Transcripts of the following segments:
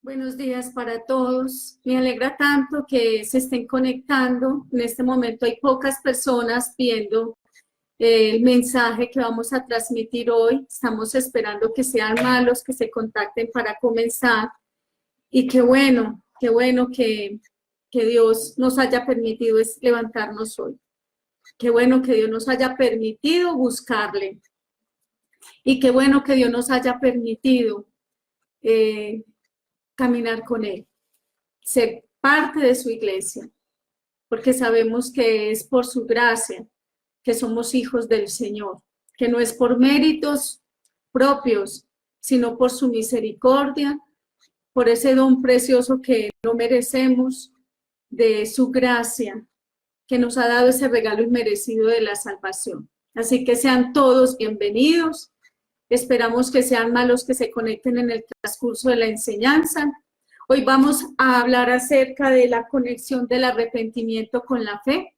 Buenos días para todos. Me alegra tanto que se estén conectando. En este momento hay pocas personas viendo el mensaje que vamos a transmitir hoy. Estamos esperando que sean malos, que se contacten para comenzar. Y qué bueno que Dios nos haya permitido levantarnos hoy. Qué bueno que Dios nos haya permitido buscarle. Y qué bueno que Dios nos haya permitido caminar con Él, ser parte de su iglesia, porque sabemos que es por su gracia que somos hijos del Señor, que no es por méritos propios, sino por su misericordia, por ese don precioso que no merecemos, de su gracia, que nos ha dado ese regalo inmerecido de la salvación. Así que sean todos bienvenidos. Esperamos que sean malos que se conecten en el transcurso de la enseñanza. Hoy vamos a hablar acerca de la conexión del arrepentimiento con la fe,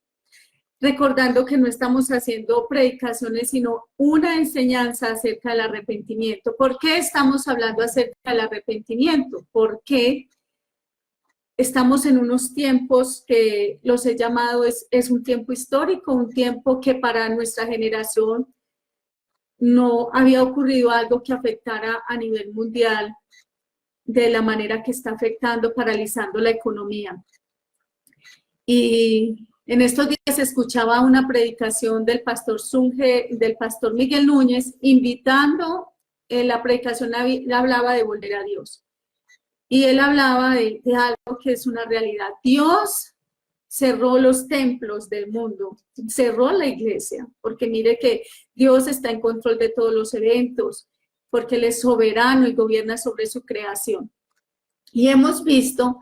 recordando que no estamos haciendo predicaciones, sino una enseñanza acerca del arrepentimiento. ¿Por qué estamos hablando acerca del arrepentimiento? Porque estamos en unos tiempos que los he llamado, es un tiempo histórico, un tiempo que para nuestra generación no había ocurrido algo que afectara a nivel mundial de la manera que está afectando, paralizando la economía. Y en estos días escuchaba una predicación del pastor Sunge, del pastor Miguel Núñez, invitando, la predicación hablaba de volver a Dios. Y él hablaba de algo que es una realidad. Dios cerró los templos del mundo, cerró la iglesia, porque mire que Dios está en control de todos los eventos, porque Él es soberano y gobierna sobre su creación. Y hemos visto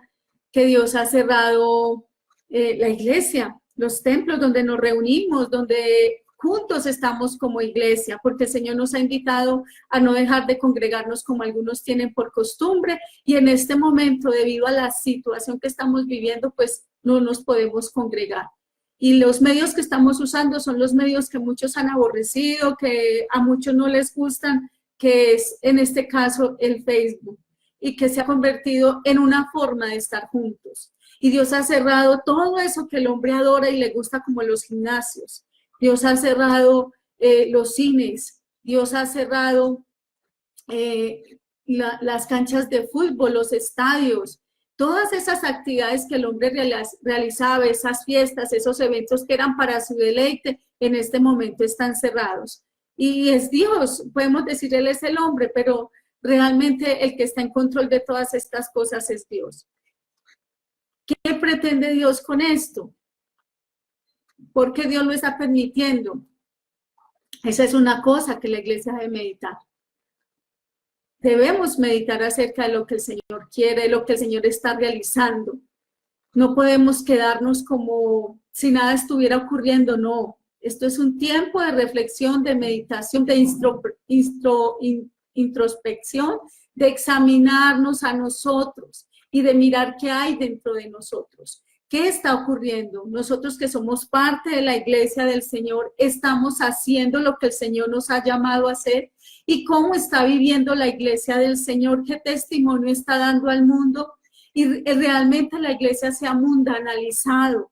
que Dios ha cerrado la iglesia, los templos donde nos reunimos, donde juntos estamos como iglesia, porque el Señor nos ha invitado a no dejar de congregarnos como algunos tienen por costumbre, y en este momento, debido a la situación que estamos viviendo, pues no nos podemos congregar. Y los medios que estamos usando son los medios que muchos han aborrecido, que a muchos no les gustan, que es en este caso el Facebook, y que se ha convertido en una forma de estar juntos. Y Dios ha cerrado todo eso que el hombre adora y le gusta, como los gimnasios. Dios ha cerrado los cines, Dios ha cerrado las canchas de fútbol, los estadios, todas esas actividades que el hombre realizaba, esas fiestas, esos eventos que eran para su deleite, en este momento están cerrados. Y es Dios, podemos decir, Él es el hombre, pero realmente el que está en control de todas estas cosas es Dios. ¿Qué pretende Dios con esto? ¿Por qué Dios lo está permitiendo? Esa es una cosa que la iglesia debe meditar. Debemos meditar acerca de lo que el Señor quiere, de lo que el Señor está realizando. No podemos quedarnos como si nada estuviera ocurriendo, no. Esto es un tiempo de reflexión, de meditación, de introspección, de examinarnos a nosotros y de mirar qué hay dentro de nosotros. ¿Qué está ocurriendo? Nosotros que somos parte de la iglesia del Señor, ¿estamos haciendo lo que el Señor nos ha llamado a hacer? ¿Y cómo está viviendo la iglesia del Señor? ¿Qué testimonio está dando al mundo? Y realmente la iglesia se ha mundanalizado.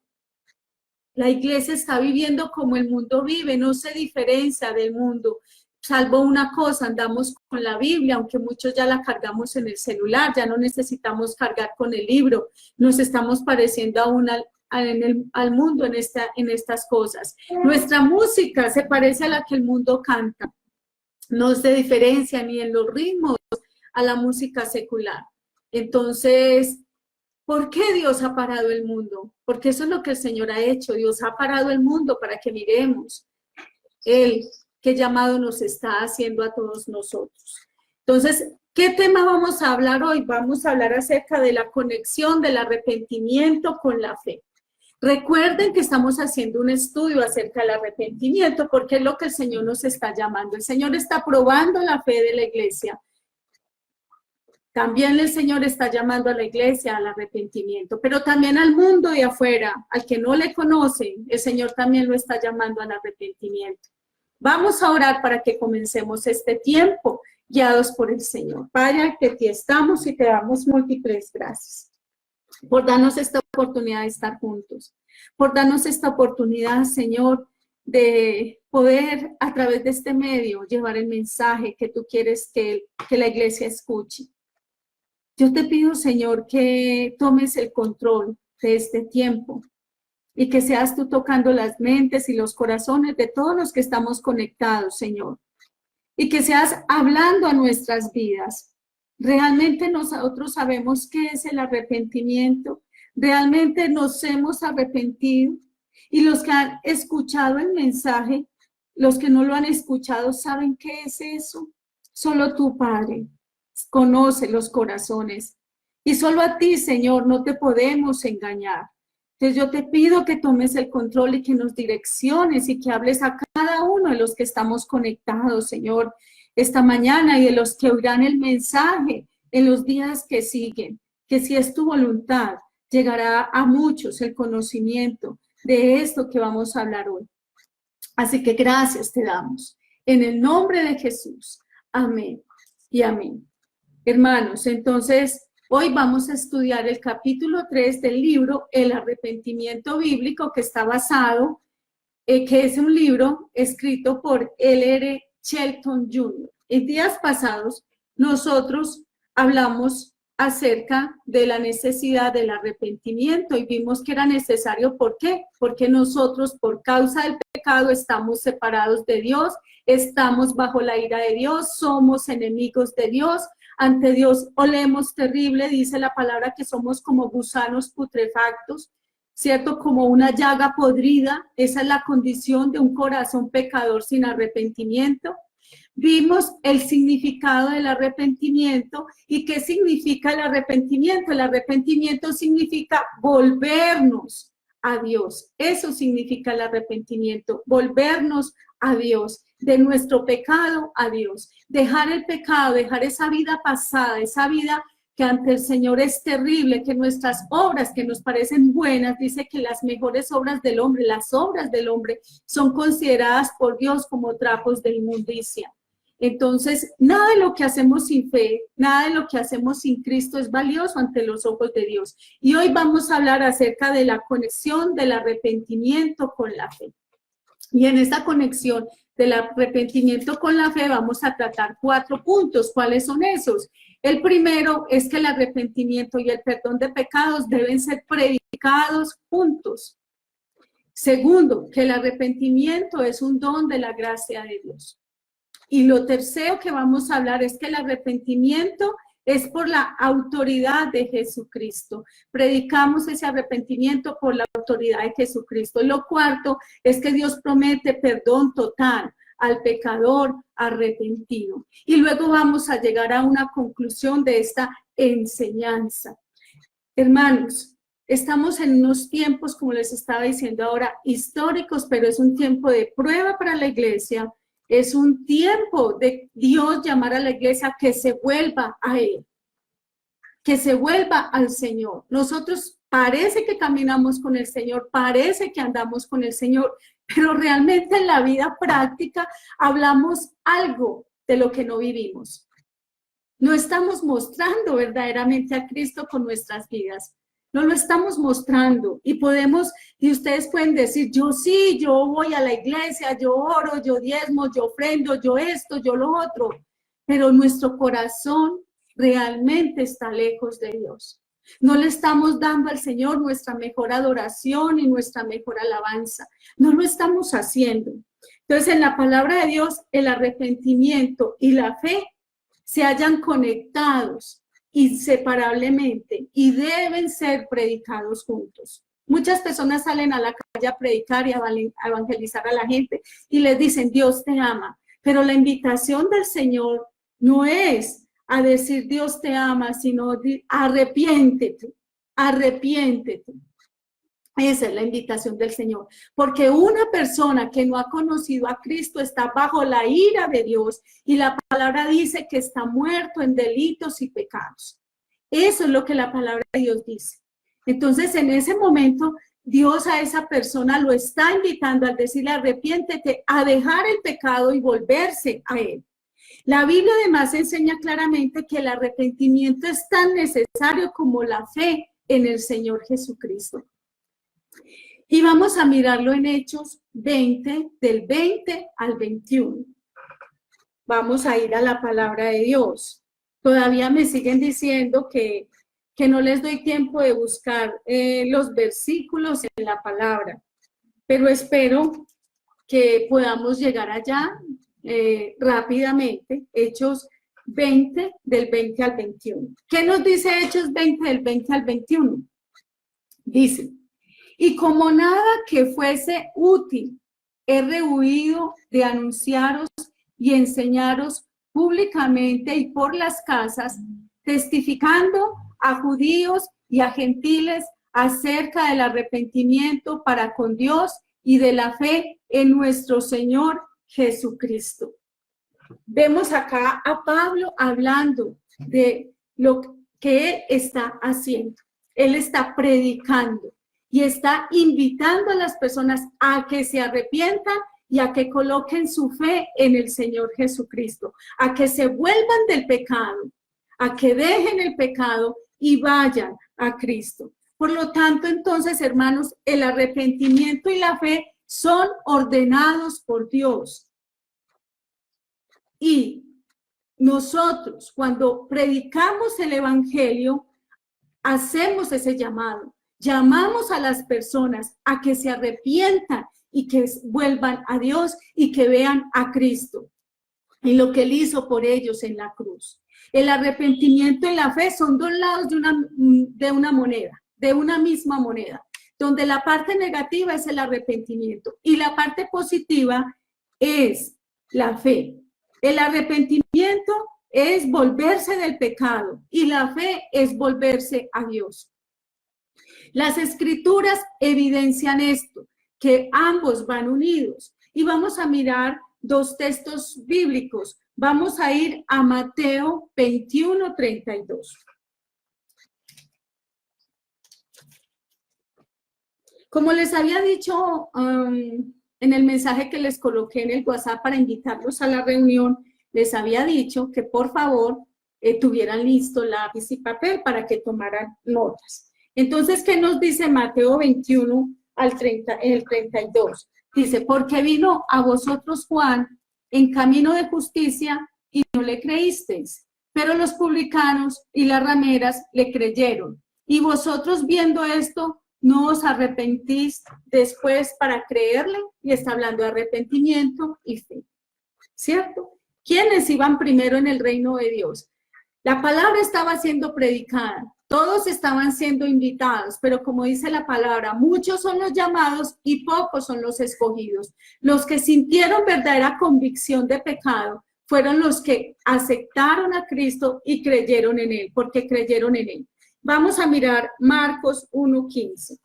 La iglesia está viviendo como el mundo vive, no se diferencia del mundo. Salvo una cosa, andamos con la Biblia, aunque muchos ya la cargamos en el celular, ya no necesitamos cargar con el libro, nos estamos pareciendo aún al mundo en estas cosas. Nuestra música se parece a la que el mundo canta, no se diferencia ni en los ritmos a la música secular. Entonces, ¿por qué Dios ha parado el mundo? Porque eso es lo que el Señor ha hecho. Dios ha parado el mundo para que miremos Él qué llamado nos está haciendo a todos nosotros. Entonces, ¿qué tema vamos a hablar hoy? Vamos a hablar acerca de la conexión del arrepentimiento con la fe. Recuerden que estamos haciendo un estudio acerca del arrepentimiento, porque es lo que el Señor nos está llamando. El Señor está probando la fe de la iglesia. También el Señor está llamando a la iglesia al arrepentimiento, pero también al mundo de afuera, al que no le conoce, el Señor también lo está llamando al arrepentimiento. Vamos a orar para que comencemos este tiempo guiados por el Señor. Padre, que ti estamos y te damos múltiples gracias por darnos esta oportunidad de estar juntos, por darnos esta oportunidad, Señor, de poder a través de este medio llevar el mensaje que tú quieres que la iglesia escuche. Yo te pido, Señor, que tomes el control de este tiempo y que seas tú tocando las mentes y los corazones de todos los que estamos conectados, Señor, y que seas hablando a nuestras vidas. Realmente nosotros sabemos qué es el arrepentimiento, realmente nos hemos arrepentido, y los que han escuchado el mensaje, los que no lo han escuchado, ¿saben qué es eso? Solo tú, Padre, conoce los corazones, y solo a ti, Señor, no te podemos engañar. Entonces yo te pido que tomes el control y que nos direcciones y que hables a cada uno de los que estamos conectados, Señor, esta mañana, y de los que oirán el mensaje en los días que siguen, que si es tu voluntad, llegará a muchos el conocimiento de esto que vamos a hablar hoy. Así que gracias te damos. En el nombre de Jesús. Amén y amén. Hermanos, entonces hoy vamos a estudiar el capítulo 3 del libro El arrepentimiento bíblico, que está basado, que es un libro escrito por L.R. Shelton Jr. En días pasados nosotros hablamos acerca de la necesidad del arrepentimiento y vimos que era necesario. ¿Por qué? Porque nosotros, por causa del pecado, estamos separados de Dios, estamos bajo la ira de Dios, somos enemigos de Dios. Ante Dios olemos terrible, dice la palabra que somos como gusanos putrefactos, ¿cierto? Como una llaga podrida. Esa es la condición de un corazón pecador sin arrepentimiento. Vimos el significado del arrepentimiento. ¿Y qué significa el arrepentimiento? El arrepentimiento significa volvernos a Dios. Eso significa el arrepentimiento, volvernos a Dios, de nuestro pecado a Dios. Dejar el pecado, dejar esa vida pasada, esa vida que ante el Señor es terrible, que nuestras obras que nos parecen buenas, dice que las mejores obras del hombre, las obras del hombre, son consideradas por Dios como trapos de inmundicia. Entonces, nada de lo que hacemos sin fe, nada de lo que hacemos sin Cristo es valioso ante los ojos de Dios. Y hoy vamos a hablar acerca de la conexión del arrepentimiento con la fe. Y en esta conexión del arrepentimiento con la fe vamos a tratar 4 puntos. ¿Cuáles son esos? El primero es que el arrepentimiento y el perdón de pecados deben ser predicados juntos. Segundo, que el arrepentimiento es un don de la gracia de Dios. Y lo tercero que vamos a hablar es que el arrepentimiento es por la autoridad de Jesucristo. Predicamos ese arrepentimiento por la autoridad de Jesucristo. Y lo cuarto es que Dios promete perdón total al pecador arrepentido. Y luego vamos a llegar a una conclusión de esta enseñanza. Hermanos, estamos en unos tiempos, como les estaba diciendo ahora, históricos, pero es un tiempo de prueba para la iglesia. Es un tiempo de Dios llamar a la iglesia que se vuelva a Él, que se vuelva al Señor. Nosotros parece que caminamos con el Señor, parece que andamos con el Señor, pero realmente en la vida práctica hablamos algo de lo que no vivimos. No estamos mostrando verdaderamente a Cristo con nuestras vidas. No lo estamos mostrando y ustedes pueden decir, yo sí, yo voy a la iglesia, yo oro, yo diezmo, yo ofrendo, yo esto, yo lo otro, pero nuestro corazón realmente está lejos de Dios. No le estamos dando al Señor nuestra mejor adoración y nuestra mejor alabanza. No lo estamos haciendo. Entonces, en la palabra de Dios, el arrepentimiento y la fe se hallan conectados inseparablemente y deben ser predicados juntos. Muchas personas salen a la calle a predicar y a evangelizar a la gente y les dicen, Dios te ama, pero la invitación del Señor no es a decir Dios te ama, sino arrepiéntete, arrepiéntete. Esa es la invitación del Señor, porque una persona que no ha conocido a Cristo está bajo la ira de Dios y la palabra dice que está muerto en delitos y pecados. Eso es lo que la palabra de Dios dice. Entonces, en ese momento, Dios a esa persona lo está invitando al decirle arrepiéntete, a dejar el pecado y volverse a Él. La Biblia además enseña claramente que el arrepentimiento es tan necesario como la fe en el Señor Jesucristo. Y vamos a mirarlo en Hechos 20, del 20 al 21. Vamos a ir a la palabra de Dios. Todavía me siguen diciendo que no les doy tiempo de buscar los versículos en la palabra, pero espero que podamos llegar allá rápidamente. Hechos 20, del 20 al 21. ¿Qué nos dice Hechos 20, del 20 al 21? Dice: y como nada que fuese útil, he rehuido de anunciaros y enseñaros públicamente y por las casas, testificando a judíos y a gentiles acerca del arrepentimiento para con Dios y de la fe en nuestro Señor Jesucristo. Vemos acá a Pablo hablando de lo que él está haciendo. Él está predicando y está invitando a las personas a que se arrepientan y a que coloquen su fe en el Señor Jesucristo, a que se vuelvan del pecado, a que dejen el pecado y vayan a Cristo. Por lo tanto, entonces, hermanos, el arrepentimiento y la fe son ordenados por Dios. Y nosotros, cuando predicamos el evangelio, hacemos ese llamado. Llamamos a las personas a que se arrepientan y que vuelvan a Dios y que vean a Cristo y lo que Él hizo por ellos en la cruz. El arrepentimiento y la fe son dos lados de una moneda, de una misma moneda, donde la parte negativa es el arrepentimiento y la parte positiva es la fe. El arrepentimiento es volverse del pecado y la fe es volverse a Dios. Las escrituras evidencian esto, que ambos van unidos. Y vamos a mirar dos textos bíblicos. Vamos a ir a Mateo 21, 32. Como les había dicho en el mensaje que les coloqué en el WhatsApp para invitarlos a la reunión, les había dicho que por favor tuvieran listo lápiz y papel para que tomaran notas. Entonces, ¿qué nos dice Mateo 21 al 30, en el 32? Dice: porque vino a vosotros Juan en camino de justicia y no le creísteis, pero los publicanos y las rameras le creyeron. Y vosotros, viendo esto, no os arrepentís después para creerle. Y está hablando de arrepentimiento y fe, ¿cierto? ¿Quiénes iban primero en el reino de Dios? La palabra estaba siendo predicada, todos estaban siendo invitados, pero como dice la palabra, muchos son los llamados y pocos son los escogidos. Los que sintieron verdadera convicción de pecado fueron los que aceptaron a Cristo y creyeron en Él, porque creyeron en Él. Vamos a mirar Marcos 1:15.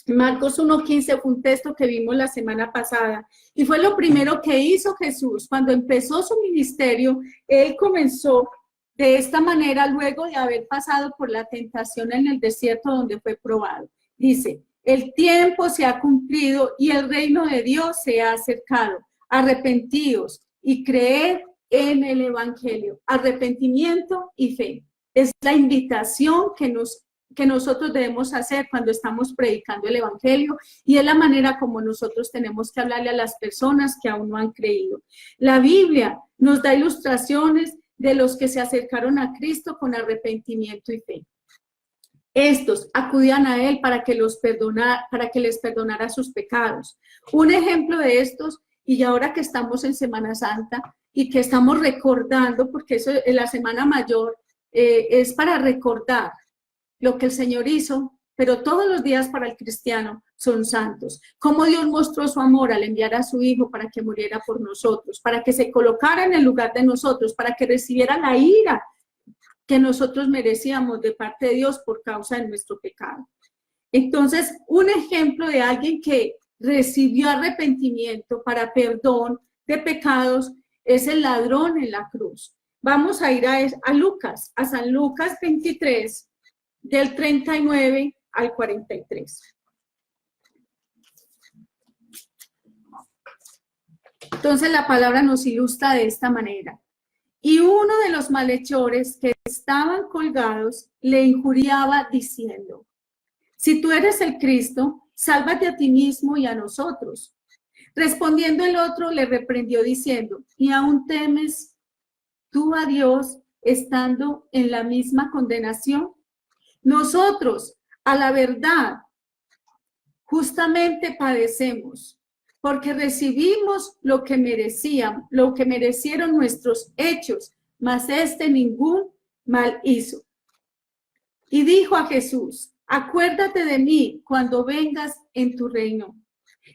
Marcos 1:15 fue un texto que vimos la semana pasada y fue lo primero que hizo Jesús. Cuando empezó su ministerio, Él comenzó de esta manera luego de haber pasado por la tentación en el desierto donde fue probado. Dice: el tiempo se ha cumplido y el reino de Dios se ha acercado. Arrepentíos y creed en el evangelio. Arrepentimiento y fe. Es la invitación que nosotros debemos hacer cuando estamos predicando el evangelio y es la manera como nosotros tenemos que hablarle a las personas que aún no han creído. La Biblia nos da ilustraciones de los que se acercaron a Cristo con arrepentimiento y fe. Estos acudían a Él para que les perdonara sus pecados. Un ejemplo de estos, y ahora que estamos en Semana Santa y que estamos recordando, porque eso en la Semana Mayor es para recordar lo que el Señor hizo, pero todos los días para el cristiano son santos. Cómo Dios mostró su amor al enviar a su Hijo para que muriera por nosotros, para que se colocara en el lugar de nosotros, para que recibiera la ira que nosotros merecíamos de parte de Dios por causa de nuestro pecado. Entonces, un ejemplo de alguien que recibió arrepentimiento para perdón de pecados es el ladrón en la cruz. Vamos a ir a Lucas, a San Lucas 23, del 39 al 43. Entonces la palabra nos ilustra de esta manera. Y uno de los malhechores que estaban colgados le injuriaba diciendo: si tú eres el Cristo, sálvate a ti mismo y a nosotros. Respondiendo el otro, le reprendió diciendo: ¿y aún temes tú a Dios estando en la misma condenación? Nosotros, a la verdad, justamente padecemos, porque recibimos lo que merecíamos, lo que merecieron nuestros hechos, mas ningún mal hizo. Y dijo a Jesús: acuérdate de mí cuando vengas en tu reino.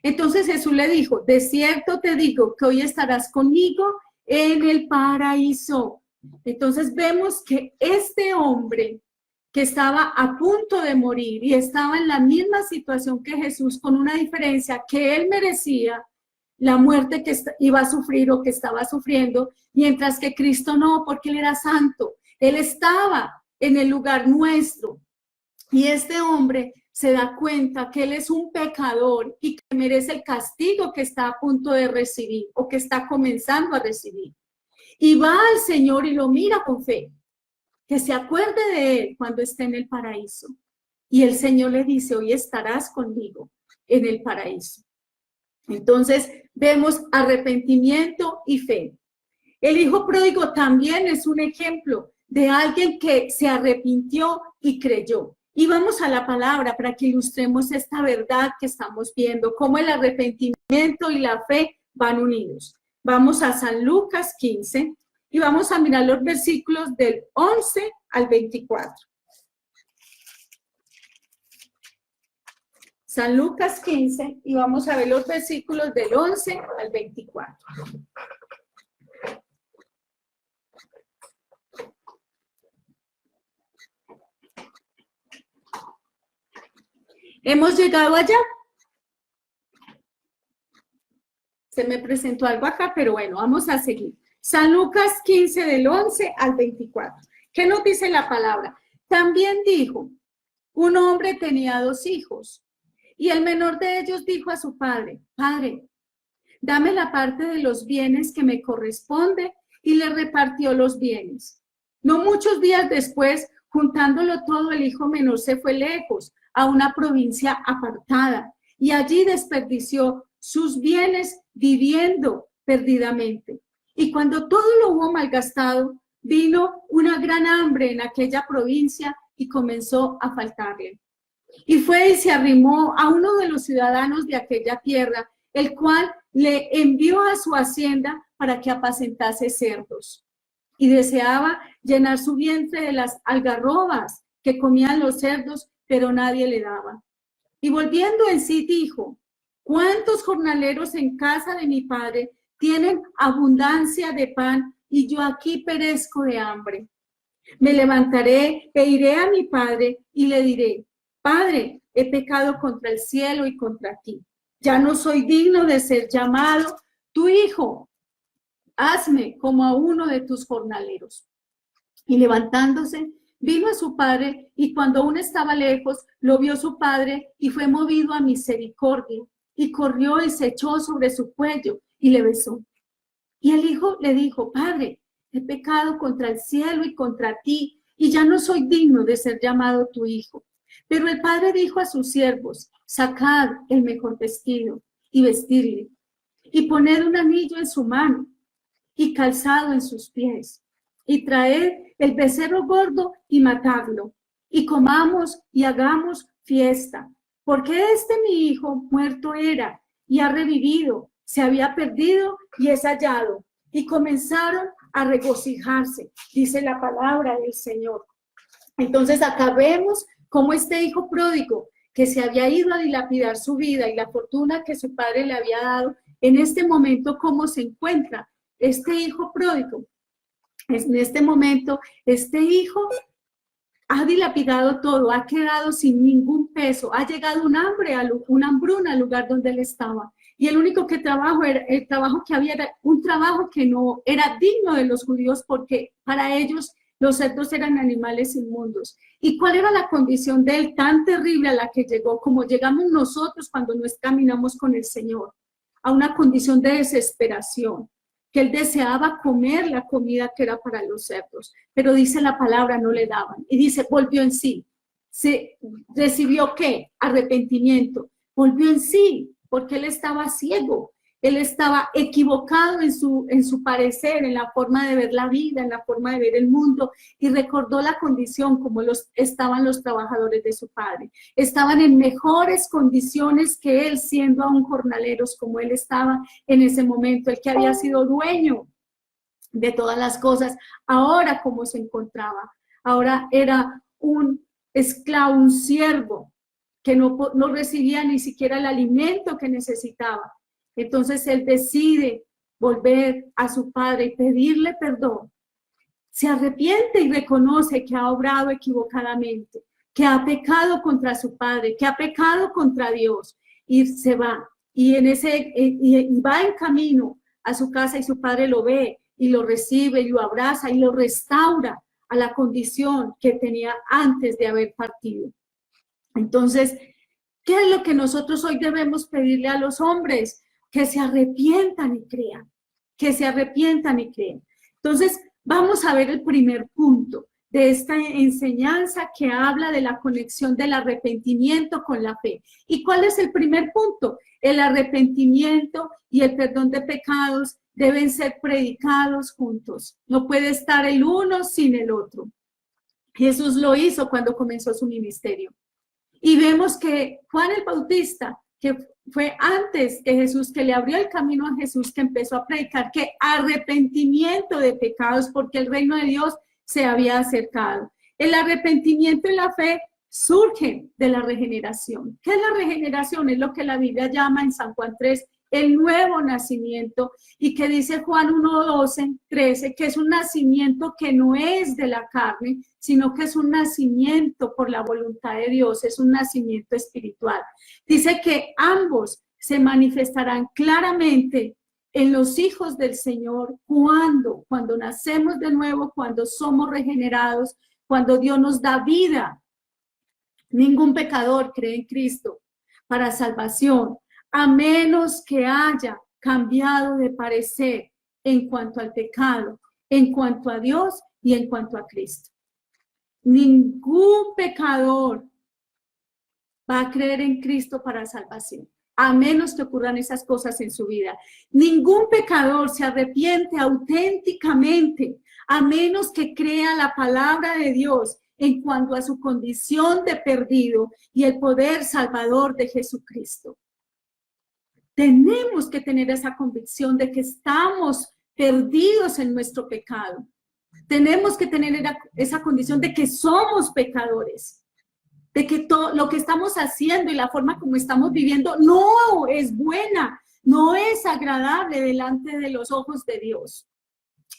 Entonces Jesús le dijo: de cierto te digo que hoy estarás conmigo en el paraíso. Entonces vemos que este hombre que estaba a punto de morir y estaba en la misma situación que Jesús, con una diferencia, que él merecía la muerte que iba a sufrir o que estaba sufriendo, mientras que Cristo no, porque él era santo. Él estaba en el lugar nuestro. Y este hombre se da cuenta que él es un pecador y que merece el castigo que está a punto de recibir o que está comenzando a recibir. Y va al Señor y lo mira con fe, que se acuerde de él cuando esté en el paraíso. Y el Señor le dice: hoy estarás conmigo en el paraíso. Entonces vemos arrepentimiento y fe. El hijo pródigo también es un ejemplo de alguien que se arrepintió y creyó. Y vamos a la palabra para que ilustremos esta verdad que estamos viendo, cómo el arrepentimiento y la fe van unidos. Vamos a San Lucas 15 y vamos a mirar los versículos del 11 al 24. San Lucas 15 y vamos a ver los versículos del 11 al 24. ¿Hemos llegado allá? Se me presentó algo acá, pero bueno, vamos a seguir. San Lucas 15 del 11 al 24. ¿Qué nos dice la palabra? También dijo: un hombre tenía 2 hijos, y el menor de ellos dijo a su padre: Padre, dame la parte de los bienes que me corresponde, y le repartió los bienes. No muchos días después, juntándolo todo, el hijo menor se fue lejos, a una provincia apartada, y allí desperdició sus bienes viviendo perdidamente. Y cuando todo lo hubo malgastado, vino una gran hambre en aquella provincia y comenzó a faltarle. Y fue y se arrimó a uno de los ciudadanos de aquella tierra, el cual le envió a su hacienda para que apacentase cerdos. Y deseaba llenar su vientre de las algarrobas que comían los cerdos, pero nadie le daba. Y volviendo en sí dijo: ¿cuántos jornaleros en casa de mi padre tienen abundancia de pan y yo aquí perezco de hambre? Me levantaré e iré a mi padre y le diré: Padre, he pecado contra el cielo y contra ti. Ya no soy digno de ser llamado tu hijo. Hazme como a uno de tus jornaleros. Y levantándose, vino a su padre, y cuando aún estaba lejos, lo vio su padre y fue movido a misericordia, y corrió y se echó sobre su cuello y le besó. Y el hijo le dijo: Padre, he pecado contra el cielo y contra ti, y ya no soy digno de ser llamado tu hijo. Pero el padre dijo a sus siervos: sacad el mejor vestido y vestirle, y poned un anillo en su mano y calzado en sus pies, y traed el becerro gordo y matadlo, y comamos y hagamos fiesta, porque mi hijo muerto era y ha revivido, se había perdido y es hallado. Y comenzaron a regocijarse, dice la palabra del Señor. Entonces acá vemos cómo este hijo pródigo, que se había ido a dilapidar su vida y la fortuna que su padre le había dado, en este momento cómo se encuentra este hijo pródigo. En este momento, este hijo ha dilapidado todo, ha quedado sin ningún peso, ha llegado una hambruna al lugar donde él estaba. Y el único trabajo que había era un trabajo que no era digno de los judíos, porque para ellos los cerdos eran animales inmundos. ¿Y cuál era la condición de él tan terrible a la que llegó, como llegamos nosotros cuando no caminamos con el Señor? A una condición de desesperación, que él deseaba comer la comida que era para los cerdos, pero dice la palabra, no le daban. Y dice, volvió en sí. Se recibió ¿qué? Arrepentimiento. Volvió en sí, porque él estaba ciego. Él estaba equivocado en su parecer, en la forma de ver la vida, en la forma de ver el mundo, y recordó la condición como estaban los trabajadores de su padre. Estaban en mejores condiciones que él, siendo aún jornaleros como él estaba en ese momento, el que había sido dueño de todas las cosas. Ahora, ¿cómo se encontraba? Ahora era un esclavo, un siervo, que no recibía ni siquiera el alimento que necesitaba. Entonces él decide volver a su padre y pedirle perdón. Se arrepiente y reconoce que ha obrado equivocadamente, que ha pecado contra su padre, que ha pecado contra Dios, y se va. Y va en camino a su casa, y su padre lo ve y lo recibe y lo abraza y lo restaura a la condición que tenía antes de haber partido. Entonces, ¿qué es lo que nosotros hoy debemos pedirle a los hombres? Que se arrepientan y crean, que se arrepientan y crean. Entonces, vamos a ver el primer punto de esta enseñanza que habla de la conexión del arrepentimiento con la fe. ¿Y cuál es el primer punto? El arrepentimiento y el perdón de pecados deben ser predicados juntos. No puede estar el uno sin el otro. Jesús lo hizo cuando comenzó su ministerio. Y vemos que Juan el Bautista, que fue antes que Jesús, que le abrió el camino a Jesús, que empezó a predicar que arrepentimiento de pecados, porque el reino de Dios se había acercado. El arrepentimiento y la fe surgen de la regeneración. ¿Qué es la regeneración? Es lo que la Biblia llama en San Juan 3 el nuevo nacimiento, y que dice Juan 1:12, 13, que es un nacimiento que no es de la carne, sino que es un nacimiento por la voluntad de Dios, es un nacimiento espiritual. Dice que ambos se manifestarán claramente en los hijos del Señor cuando nacemos de nuevo, cuando somos regenerados, cuando Dios nos da vida. Ningún pecador cree en Cristo para salvación, a menos que haya cambiado de parecer en cuanto al pecado, en cuanto a Dios y en cuanto a Cristo. Ningún pecador va a creer en Cristo para salvación, a menos que ocurran esas cosas en su vida. Ningún pecador se arrepiente auténticamente, a menos que crea la palabra de Dios en cuanto a su condición de perdido y el poder salvador de Jesucristo. Tenemos que tener esa convicción de que estamos perdidos en nuestro pecado. Tenemos que tener esa condición de que somos pecadores, de que todo lo que estamos haciendo y la forma como estamos viviendo no es buena, no es agradable delante de los ojos de Dios.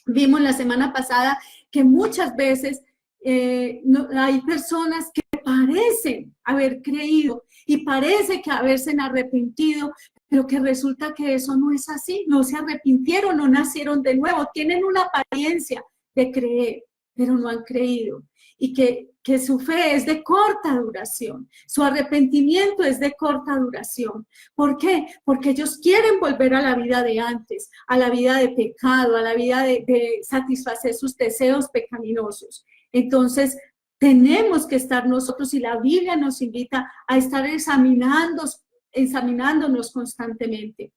Vimos la semana pasada que muchas veces hay personas que parecen haber creído y parece que haberse arrepentido, pero que resulta que eso no es así, no se arrepintieron, no nacieron de nuevo, tienen una apariencia de creer, pero no han creído, y que su fe es de corta duración, su arrepentimiento es de corta duración. ¿Por qué? Porque ellos quieren volver a la vida de antes, a la vida de pecado, a la vida de satisfacer sus deseos pecaminosos. Entonces, tenemos que estar nosotros, y la Biblia nos invita a estar examinándonos constantemente.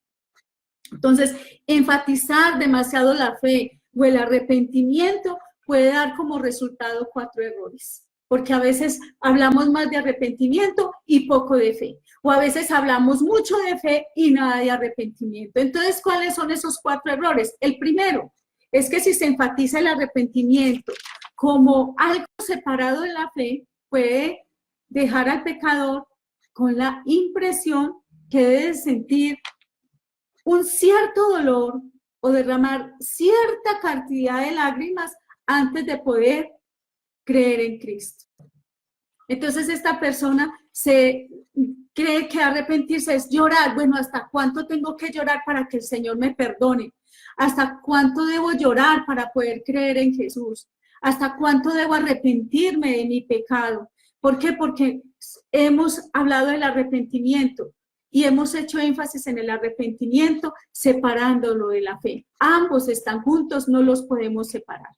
Entonces, enfatizar demasiado la fe o el arrepentimiento puede dar como resultado 4 errores, porque a veces hablamos más de arrepentimiento y poco de fe, o a veces hablamos mucho de fe y nada de arrepentimiento. Entonces, ¿cuáles son esos 4 errores? El primero es que si se enfatiza el arrepentimiento como algo separado de la fe, puede dejar al pecador con la impresión que debe sentir un cierto dolor o derramar cierta cantidad de lágrimas antes de poder creer en Cristo. Entonces esta persona se cree que arrepentirse es llorar. Bueno, ¿hasta cuánto tengo que llorar para que el Señor me perdone? ¿Hasta cuánto debo llorar para poder creer en Jesús? ¿Hasta cuánto debo arrepentirme de mi pecado? ¿Por qué? Porque hemos hablado del arrepentimiento, Y hemos hecho énfasis en el arrepentimiento, separándolo de la fe. Ambos están juntos, no los podemos separar.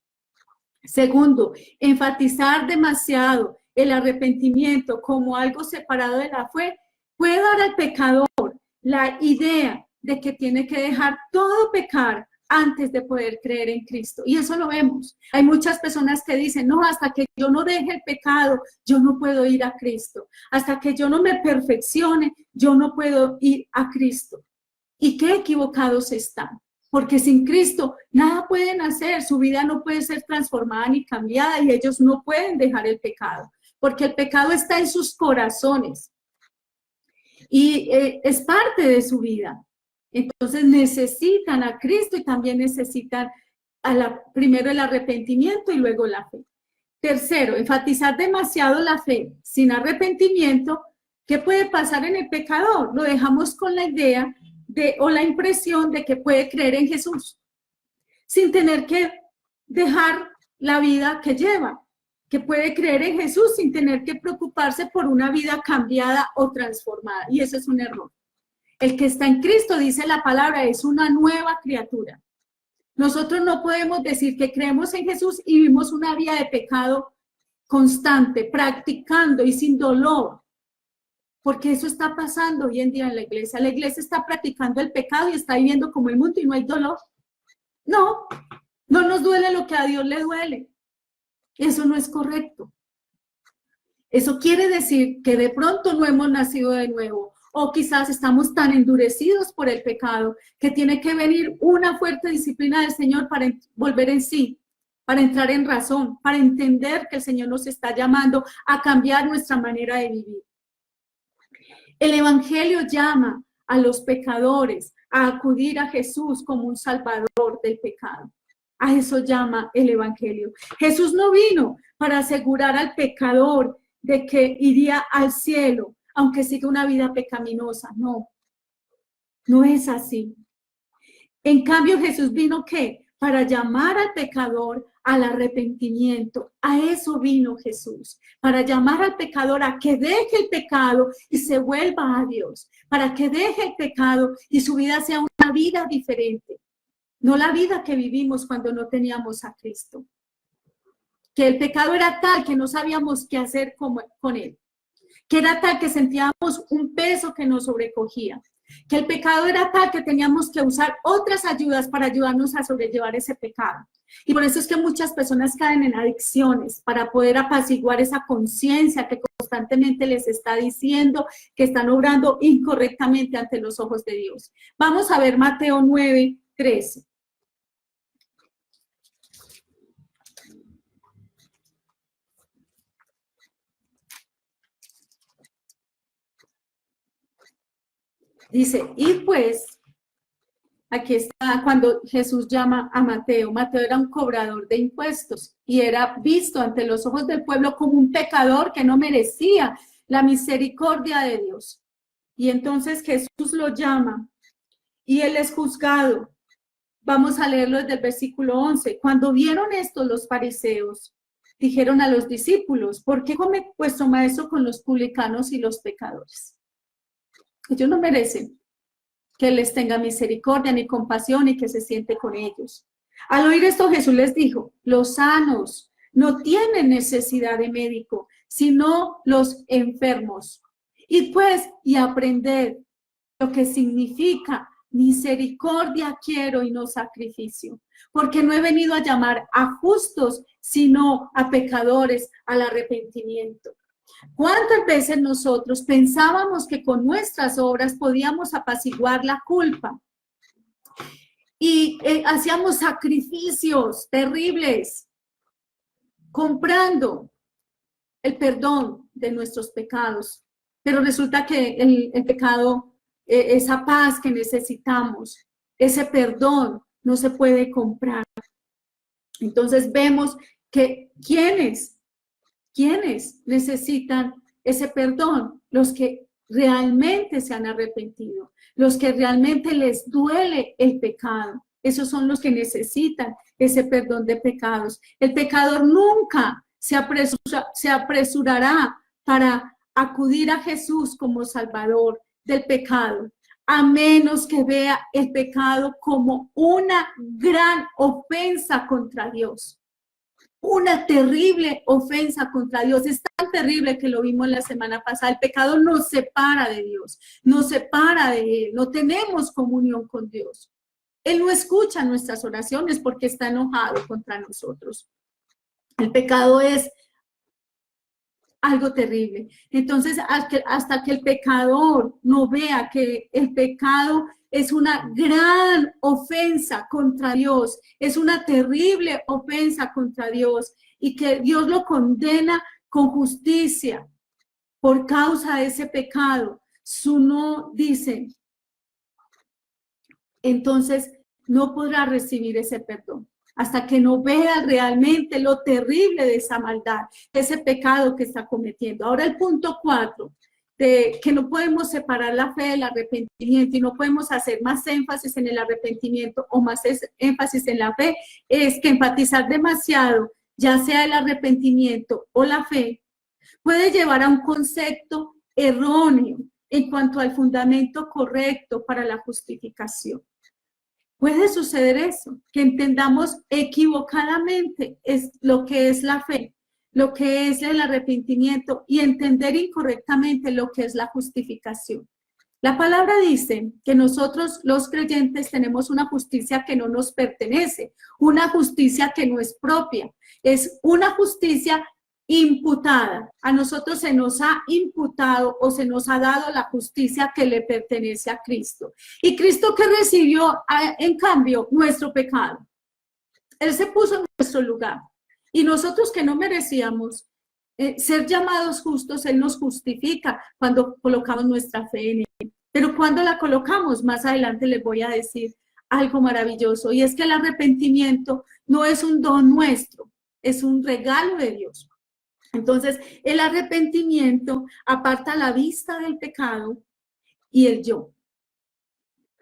Segundo, enfatizar demasiado el arrepentimiento como algo separado de la fe puede dar al pecador la idea de que tiene que dejar todo pecar antes de poder creer en Cristo. Y eso lo vemos. Hay muchas personas que dicen, no, hasta que yo no deje el pecado, yo no puedo ir a Cristo. Hasta que yo no me perfeccione, yo no puedo ir a Cristo. ¿Y qué equivocados están? Porque sin Cristo nada pueden hacer, su vida no puede ser transformada ni cambiada y ellos no pueden dejar el pecado, porque el pecado está en sus corazones y es parte de su vida. Entonces necesitan a Cristo y también necesitan primero el arrepentimiento y luego la fe. Tercero, enfatizar demasiado la fe sin arrepentimiento. ¿Qué puede pasar en el pecador? Lo dejamos con la idea o la impresión de que puede creer en Jesús sin tener que dejar la vida que lleva, que puede creer en Jesús sin tener que preocuparse por una vida cambiada o transformada, y eso es un error. El que está en Cristo, dice la palabra, es una nueva criatura. Nosotros no podemos decir que creemos en Jesús y vivimos una vida de pecado constante, practicando y sin dolor, porque eso está pasando hoy en día en la iglesia. La iglesia está practicando el pecado y está viviendo como el mundo y no hay dolor. No, no nos duele lo que a Dios le duele. Eso no es correcto. Eso quiere decir que de pronto no hemos nacido de nuevo, o quizás estamos tan endurecidos por el pecado que tiene que venir una fuerte disciplina del Señor para volver en sí, para entrar en razón, para entender que el Señor nos está llamando a cambiar nuestra manera de vivir. El Evangelio llama a los pecadores a acudir a Jesús como un salvador del pecado. A eso llama el Evangelio. Jesús no vino para asegurar al pecador de que iría al cielo, aunque siga una vida pecaminosa. No, no es así. En cambio, Jesús vino, ¿qué? Para llamar al pecador al arrepentimiento. A eso vino Jesús, para llamar al pecador a que deje el pecado y se vuelva a Dios, para que deje el pecado y su vida sea una vida diferente, no la vida que vivimos cuando no teníamos a Cristo. Que el pecado era tal que no sabíamos qué hacer con él, que era tal que sentíamos un peso que nos sobrecogía, que el pecado era tal que teníamos que usar otras ayudas para ayudarnos a sobrellevar ese pecado. Y por eso es que muchas personas caen en adicciones, para poder apaciguar esa conciencia que constantemente les está diciendo que están obrando incorrectamente ante los ojos de Dios. Vamos a ver Mateo 9:13. Dice, y pues, aquí está cuando Jesús llama a Mateo. Mateo era un cobrador de impuestos y era visto ante los ojos del pueblo como un pecador que no merecía la misericordia de Dios. Y entonces Jesús lo llama y él es juzgado. Vamos a leerlo desde el versículo 11. Cuando vieron esto los fariseos, dijeron a los discípulos, ¿por qué come vuestro maestro con los publicanos y los pecadores? Ellos no merecen que les tenga misericordia ni compasión y que se siente con ellos. Al oír esto, Jesús les dijo, los sanos no tienen necesidad de médico, sino los enfermos. Y pues, y aprended lo que significa misericordia quiero y no sacrificio, porque no he venido a llamar a justos, sino a pecadores al arrepentimiento. ¿Cuántas veces nosotros pensábamos que con nuestras obras podíamos apaciguar la culpa? Y hacíamos sacrificios terribles, comprando el perdón de nuestros pecados. Pero resulta que el pecado, esa paz que necesitamos, ese perdón, no se puede comprar. Entonces vemos que ¿quiénes necesitan ese perdón? Los que realmente se han arrepentido, los que realmente les duele el pecado. Esos son los que necesitan ese perdón de pecados. El pecador nunca se apresurará para acudir a Jesús como Salvador del pecado, a menos que vea el pecado como una gran ofensa contra Dios. Una terrible ofensa contra Dios. Es tan terrible que lo vimos la semana pasada. El pecado nos separa de Dios, nos separa de Él. No tenemos comunión con Dios. Él no escucha nuestras oraciones porque está enojado contra nosotros. El pecado es algo terrible. Entonces, hasta que el pecador no vea que el pecado es una gran ofensa contra Dios, es una terrible ofensa contra Dios y que Dios lo condena con justicia por causa de ese pecado, su no dice, entonces no podrá recibir ese perdón hasta que no vea realmente lo terrible de esa maldad, de ese pecado que está cometiendo. Ahora el punto 4, de que no podemos separar la fe del arrepentimiento y no podemos hacer más énfasis en el arrepentimiento o más énfasis en la fe, es que enfatizar demasiado, ya sea el arrepentimiento o la fe, puede llevar a un concepto erróneo en cuanto al fundamento correcto para la justificación. Puede suceder eso, que entendamos equivocadamente lo que es la fe, lo que es el arrepentimiento y entender incorrectamente lo que es la justificación. La palabra dice que nosotros los creyentes tenemos una justicia que no nos pertenece, una justicia que no es propia, es una justicia imputada. A nosotros se nos ha imputado o se nos ha dado la justicia que le pertenece a Cristo. ¿Y Cristo qué recibió en cambio? Nuestro pecado. Él se puso en nuestro lugar. Y nosotros que no merecíamos ser llamados justos, Él nos justifica cuando colocamos nuestra fe en Él. Pero cuando la colocamos, más adelante les voy a decir algo maravilloso. Y es que el arrepentimiento no es un don nuestro, es un regalo de Dios. Entonces, el arrepentimiento aparta la vista del pecado y el yo,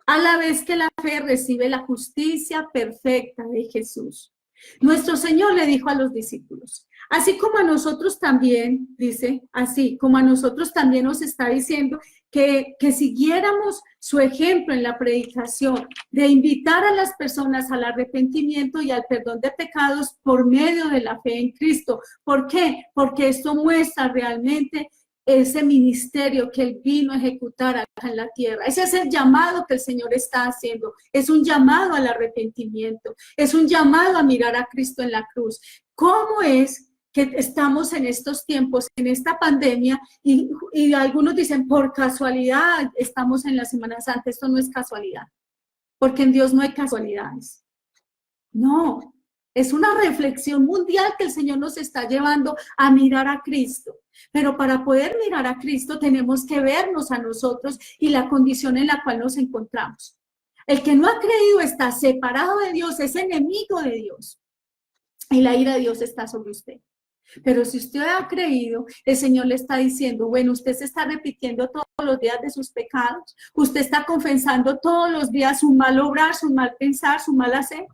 a la vez que la fe recibe la justicia perfecta de Jesús. Nuestro Señor le dijo a los discípulos, así como a nosotros también, dice, así como a nosotros también nos está diciendo que siguiéramos su ejemplo en la predicación, de invitar a las personas al arrepentimiento y al perdón de pecados por medio de la fe en Cristo. ¿Por qué? Porque esto muestra realmente ese ministerio que Él vino a ejecutar acá en la tierra. Ese es el llamado que el Señor está haciendo. Es un llamado al arrepentimiento. Es un llamado a mirar a Cristo en la cruz. ¿Cómo es que estamos en estos tiempos, en esta pandemia, y algunos dicen, por casualidad, estamos en la Semana Santa? Esto no es casualidad, porque en Dios no hay casualidades. No, es una reflexión mundial que el Señor nos está llevando a mirar a Cristo. Pero para poder mirar a Cristo tenemos que vernos a nosotros y la condición en la cual nos encontramos. El que no ha creído está separado de Dios, es enemigo de Dios. Y la ira de Dios está sobre usted. Pero si usted ha creído, el Señor le está diciendo, bueno, usted se está repitiendo todos los días de sus pecados, usted está confesando todos los días su mal obrar, su mal pensar, su mal hacer,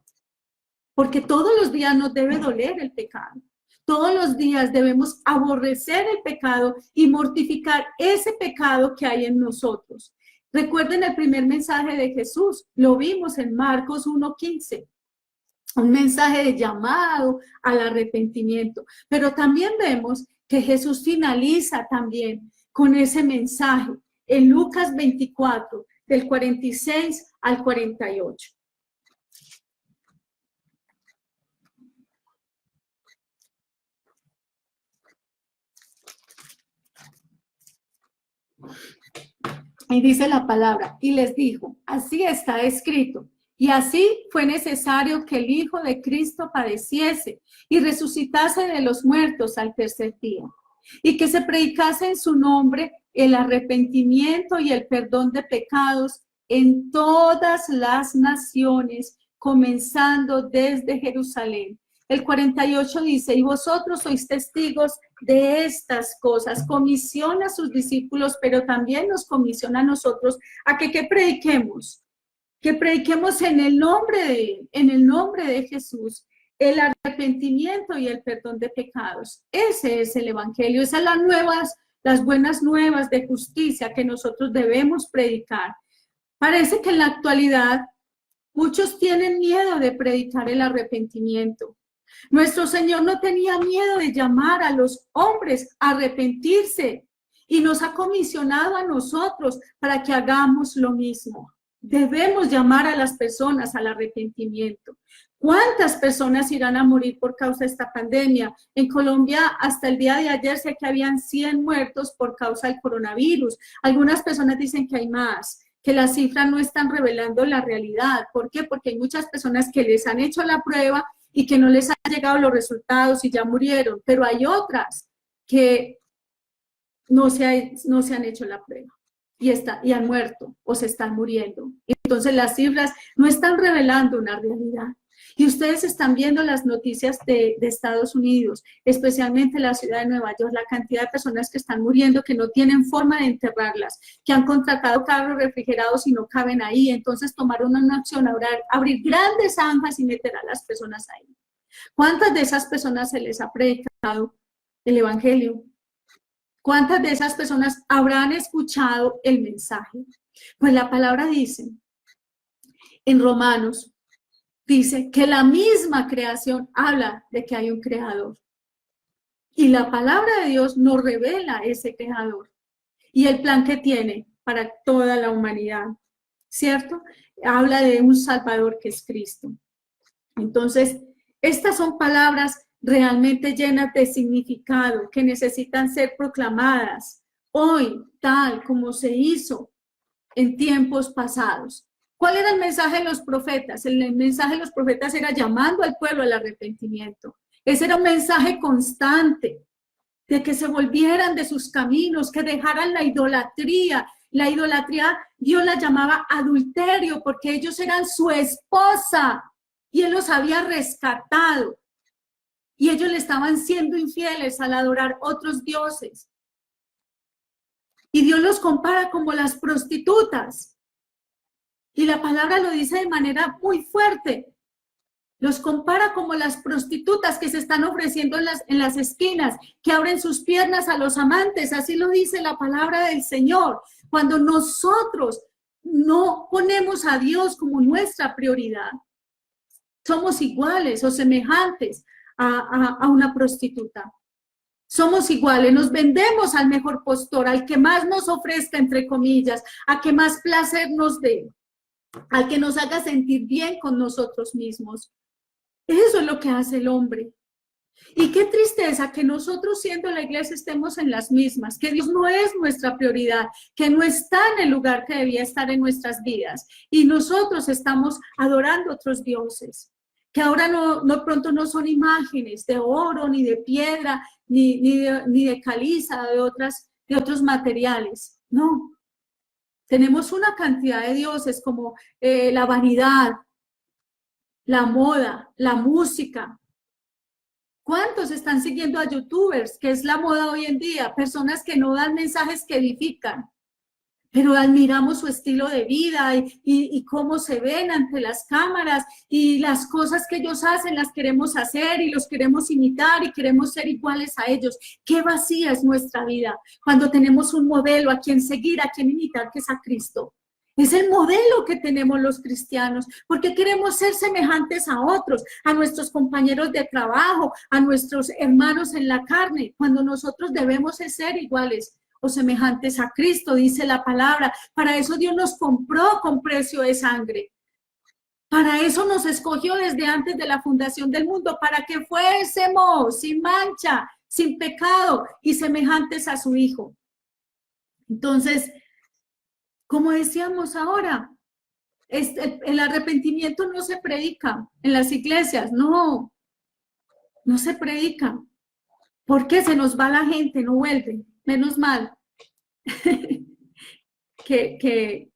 porque todos los días nos debe doler el pecado. Todos los días debemos aborrecer el pecado y mortificar ese pecado que hay en nosotros. Recuerden el primer mensaje de Jesús, lo vimos en Marcos 1:15. Un mensaje de llamado al arrepentimiento. Pero también vemos que Jesús finaliza también con ese mensaje en Lucas 24, del 46 al 48. Y dice la palabra, y les dijo, así está escrito. Y así fue necesario que el Hijo de Cristo padeciese y resucitase de los muertos al tercer día, y que se predicase en su nombre el arrepentimiento y el perdón de pecados en todas las naciones, comenzando desde Jerusalén. El 48 dice, y vosotros sois testigos de estas cosas. Comisiona a sus discípulos, pero también nos comisiona a nosotros a que prediquemos. Que prediquemos en el nombre de Él, en el nombre de Jesús, el arrepentimiento y el perdón de pecados. Ese es el evangelio, esas son las buenas nuevas de justicia que nosotros debemos predicar. Parece que en la actualidad muchos tienen miedo de predicar el arrepentimiento. Nuestro Señor no tenía miedo de llamar a los hombres a arrepentirse y nos ha comisionado a nosotros para que hagamos lo mismo. Debemos llamar a las personas al arrepentimiento. ¿Cuántas personas irán a morir por causa de esta pandemia? En Colombia, hasta el día de ayer, sé que habían 100 muertos por causa del coronavirus. Algunas personas dicen que hay más, que las cifras no están revelando la realidad. ¿Por qué? Porque hay muchas personas que les han hecho la prueba y que no les han llegado los resultados y ya murieron. Pero hay otras que no se han hecho la prueba y han muerto o se están muriendo. Entonces las cifras no están revelando una realidad. Y ustedes están viendo las noticias de Estados Unidos, especialmente la ciudad de Nueva York, la cantidad de personas que están muriendo, que no tienen forma de enterrarlas, que han contratado carros refrigerados y no caben ahí. Entonces tomaron una acción, abrir grandes zanjas y meter a las personas ahí. ¿Cuántas de esas personas se les ha predicado el evangelio? ¿Cuántas de esas personas habrán escuchado el mensaje? Pues la palabra dice, en Romanos, dice que la misma creación habla de que hay un creador. Y la palabra de Dios nos revela ese creador y el plan que tiene para toda la humanidad, ¿cierto? Habla de un Salvador que es Cristo. Entonces, estas son palabras realmente llenas de significado que necesitan ser proclamadas hoy, tal como se hizo en tiempos pasados. ¿Cuál era el mensaje de los profetas? El mensaje de los profetas era llamando al pueblo al arrepentimiento. Ese era un mensaje constante de que se volvieran de sus caminos, que dejaran la idolatría. La idolatría Dios la llamaba adulterio porque ellos eran su esposa y Él los había rescatado. Y ellos le estaban siendo infieles al adorar otros dioses. Y Dios los compara como las prostitutas. Y la palabra lo dice de manera muy fuerte. Los compara como las prostitutas que se están ofreciendo en las esquinas, que abren sus piernas a los amantes. Así lo dice la palabra del Señor. Cuando nosotros no ponemos a Dios como nuestra prioridad, somos iguales o semejantes a una prostituta. Somos iguales, nos vendemos al mejor postor, al que más nos ofrezca, entre comillas, a que más placer nos dé, al que nos haga sentir bien con nosotros mismos. Eso es lo que hace el hombre. Y qué tristeza que nosotros siendo la iglesia estemos en las mismas, que Dios no es nuestra prioridad, que no está en el lugar que debía estar en nuestras vidas y nosotros estamos adorando otros dioses, que ahora no pronto no son imágenes de oro, ni de piedra, ni de caliza, de otros materiales. No, tenemos una cantidad de dioses como la vanidad, la moda, la música. ¿Cuántos están siguiendo a youtubers, que es la moda hoy en día? Personas que no dan mensajes que edifican, pero admiramos su estilo de vida y cómo se ven ante las cámaras y las cosas que ellos hacen las queremos hacer y los queremos imitar y queremos ser iguales a ellos. Qué vacía es nuestra vida cuando tenemos un modelo a quien seguir, a quien imitar, que es a Cristo. Es el modelo que tenemos los cristianos, porque queremos ser semejantes a otros, a nuestros compañeros de trabajo, a nuestros hermanos en la carne, cuando nosotros debemos ser iguales o semejantes a Cristo, dice la palabra. Para eso Dios nos compró con precio de sangre. Para eso nos escogió desde antes de la fundación del mundo, para que fuésemos sin mancha, sin pecado y semejantes a su Hijo. Entonces, como decíamos ahora, el arrepentimiento no se predica en las iglesias, no se predica. ¿Por qué se nos va la gente? No vuelve, menos mal. que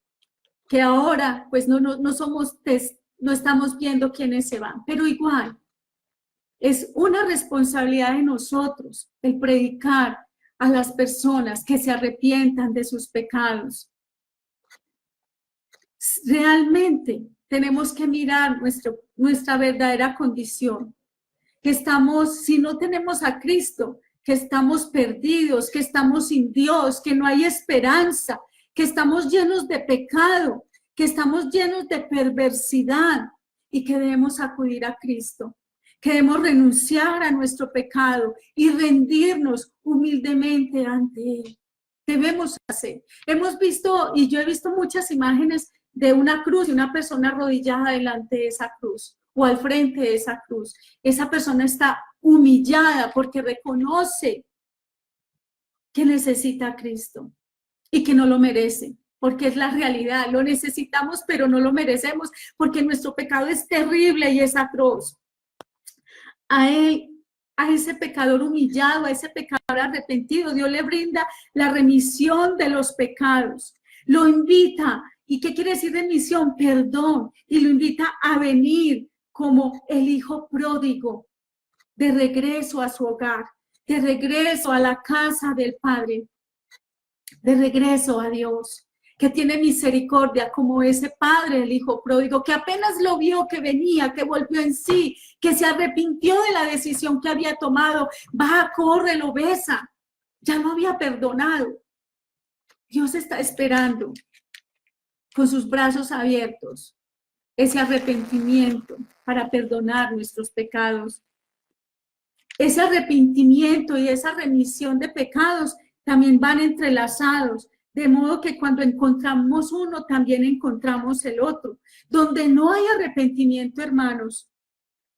ahora pues no estamos viendo quiénes se van, pero igual es una responsabilidad de nosotros el predicar a las personas que se arrepientan de sus pecados. Realmente tenemos que mirar nuestra verdadera condición, que estamos, si no tenemos a Cristo, que estamos perdidos, que estamos sin Dios, que no hay esperanza, que estamos llenos de pecado, que estamos llenos de perversidad y que debemos acudir a Cristo, que debemos renunciar a nuestro pecado y rendirnos humildemente ante Él. Debemos hacer. Hemos visto, y yo he visto muchas imágenes de una cruz y una persona arrodillada delante de esa cruz o al frente de esa cruz. Esa persona está humillada porque reconoce que necesita a Cristo y que no lo merece, porque es la realidad. Lo necesitamos, pero no lo merecemos, porque nuestro pecado es terrible y es atroz. A él, a ese pecador humillado, a ese pecador arrepentido, Dios le brinda la remisión de los pecados. Lo invita. ¿Y qué quiere decir remisión? Perdón. Y lo invita a venir como el hijo pródigo, de regreso a su hogar, de regreso a la casa del Padre, de regreso a Dios, que tiene misericordia como ese padre, el hijo pródigo, que apenas lo vio que venía, que volvió en sí, que se arrepintió de la decisión que había tomado, va, corre, lo besa, ya lo había perdonado. Dios está esperando con sus brazos abiertos ese arrepentimiento para perdonar nuestros pecados. Ese arrepentimiento y esa remisión de pecados también van entrelazados, de modo que cuando encontramos uno, también encontramos el otro. Donde no hay arrepentimiento, hermanos,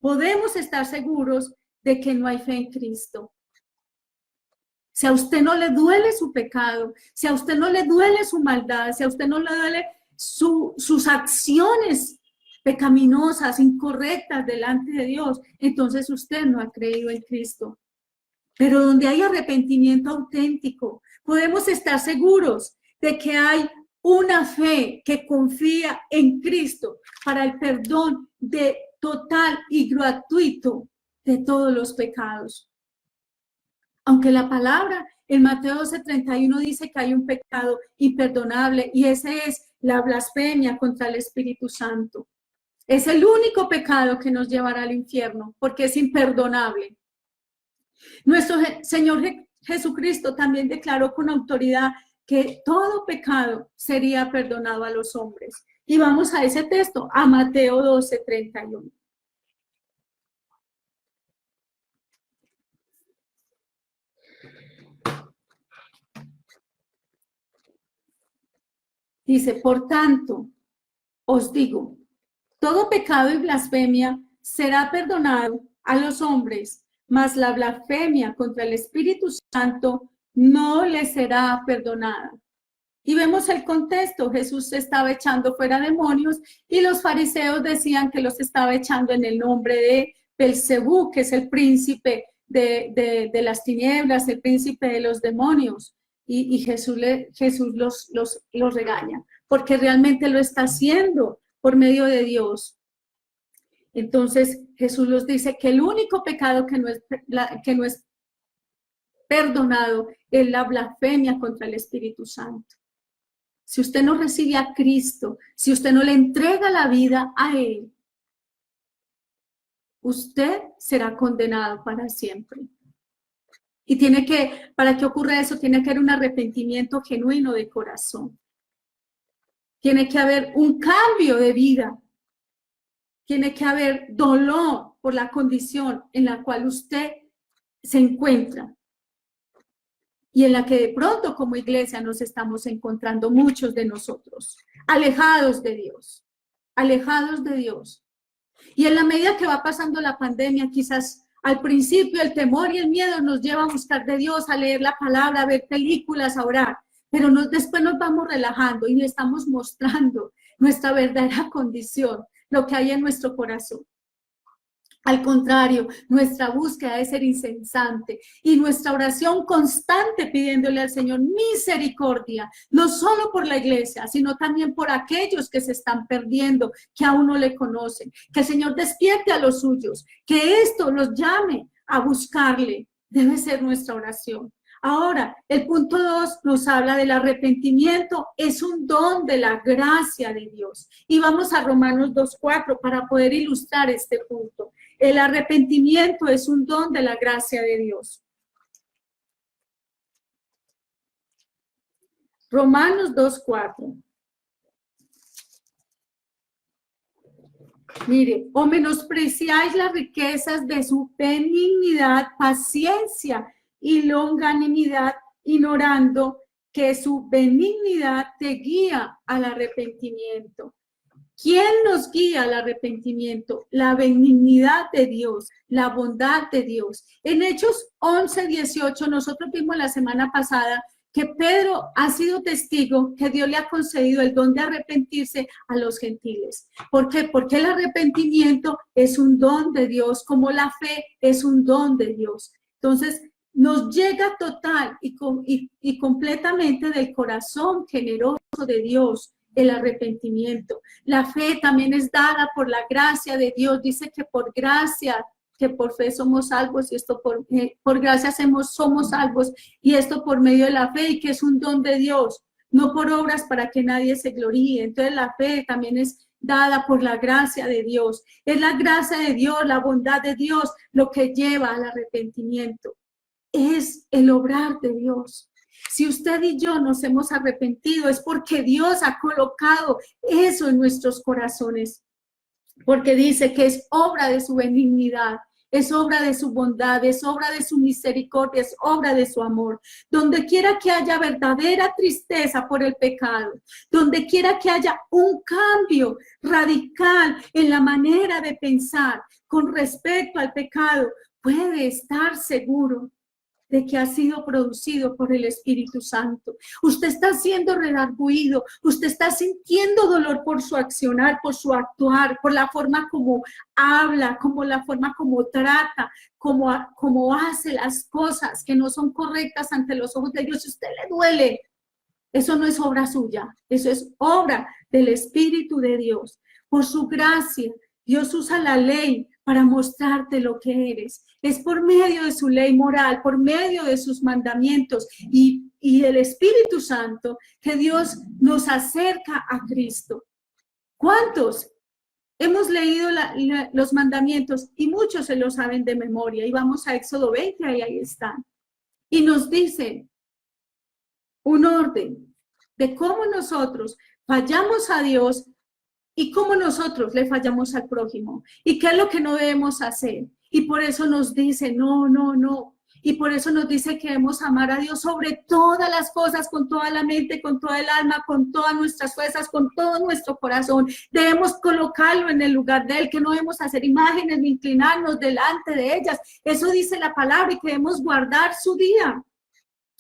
podemos estar seguros de que no hay fe en Cristo. Si a usted no le duele su pecado, si a usted no le duele su maldad, si a usted no le duele sus acciones pecaminosas, incorrectas delante de Dios, entonces usted no ha creído en Cristo. Pero donde hay arrepentimiento auténtico, podemos estar seguros de que hay una fe que confía en Cristo para el perdón de total y gratuito de todos los pecados. Aunque la palabra en Mateo 12:31 dice que hay un pecado imperdonable y ese es la blasfemia contra el Espíritu Santo. Es el único pecado que nos llevará al infierno porque es imperdonable. Nuestro Señor Jesucristo también declaró con autoridad que todo pecado sería perdonado a los hombres. Y vamos a ese texto, a Mateo 12:31. Dice, por tanto, os digo, todo pecado y blasfemia será perdonado a los hombres, mas la blasfemia contra el Espíritu Santo no le será perdonada. Y vemos el contexto, Jesús estaba echando fuera demonios y los fariseos decían que los estaba echando en el nombre de Belcebú, que es el príncipe de las tinieblas, el príncipe de los demonios. Y Jesús los regaña, porque realmente lo está haciendo por medio de Dios. Entonces Jesús los dice que el único pecado que no es perdonado es la blasfemia contra el Espíritu Santo. Si usted no recibe a Cristo, si usted no le entrega la vida a Él, usted será condenado para siempre. Y para que ocurra eso, tiene que haber un arrepentimiento genuino de corazón. Tiene que haber un cambio de vida. Tiene que haber dolor por la condición en la cual usted se encuentra. Y en la que de pronto como iglesia nos estamos encontrando muchos de nosotros, alejados de Dios, alejados de Dios. Y en la medida que va pasando la pandemia, quizás al principio el temor y el miedo nos lleva a buscar de Dios, a leer la palabra, a ver películas, a orar, pero después nos vamos relajando y le estamos mostrando nuestra verdadera condición, lo que hay en nuestro corazón. Al contrario, nuestra búsqueda debe ser incesante y nuestra oración constante pidiéndole al Señor misericordia, no solo por la iglesia, sino también por aquellos que se están perdiendo, que aún no le conocen. Que el Señor despierte a los suyos, que esto los llame a buscarle. Debe ser nuestra oración. Ahora, el punto 2 nos habla del arrepentimiento, es un don de la gracia de Dios. Y vamos a Romanos 2:4 para poder ilustrar este punto. El arrepentimiento es un don de la gracia de Dios. Romanos 2:4. Mire, o menospreciáis las riquezas de su benignidad, paciencia y longanimidad, ignorando que su benignidad te guía al arrepentimiento. ¿Quién nos guía al arrepentimiento? La benignidad de Dios, la bondad de Dios. En Hechos 11:18, nosotros vimos la semana pasada que Pedro ha sido testigo que Dios le ha concedido el don de arrepentirse a los gentiles. ¿Por qué? Porque el arrepentimiento es un don de Dios, como la fe es un don de Dios. Entonces, nos llega total y completamente del corazón generoso de Dios el arrepentimiento. La fe también es dada por la gracia de Dios. Dice que por gracia, que por fe somos salvos, y esto por gracia somos salvos, y esto por medio de la fe, y que es un don de Dios, no por obras para que nadie se gloríe. Entonces la fe también es dada por la gracia de Dios. Es la gracia de Dios, la bondad de Dios, lo que lleva al arrepentimiento. Es el obrar de Dios. Si usted y yo nos hemos arrepentido, es porque Dios ha colocado eso en nuestros corazones. Porque dice que es obra de su benignidad, es obra de su bondad, es obra de su misericordia, es obra de su amor. Donde quiera que haya verdadera tristeza por el pecado, donde quiera que haya un cambio radical en la manera de pensar con respecto al pecado, puede estar seguro de que ha sido producido por el Espíritu Santo. Usted está siendo redarguido, usted está sintiendo dolor por su accionar, por su actuar, por la forma como habla, como la forma como trata, como hace las cosas que no son correctas ante los ojos de Dios. Si a usted le duele, eso no es obra suya, eso es obra del Espíritu de Dios. Por su gracia, Dios usa la ley para mostrarte lo que eres. Es por medio de su ley moral, por medio de sus mandamientos y el Espíritu Santo que Dios nos acerca a Cristo. ¿Cuántos hemos leído los mandamientos? Y muchos se los saben de memoria. Y vamos a Éxodo 20 y ahí están. Y nos dicen un orden de cómo nosotros fallamos a Dios y cómo nosotros le fallamos al prójimo y qué es lo que no debemos hacer. Y por eso nos dice no, no, no. Y por eso nos dice que debemos amar a Dios sobre todas las cosas, con toda la mente, con toda el alma, con todas nuestras fuerzas, con todo nuestro corazón. Debemos colocarlo en el lugar de Él, que no debemos hacer imágenes ni inclinarnos delante de ellas. Eso dice la palabra, y que debemos guardar su día.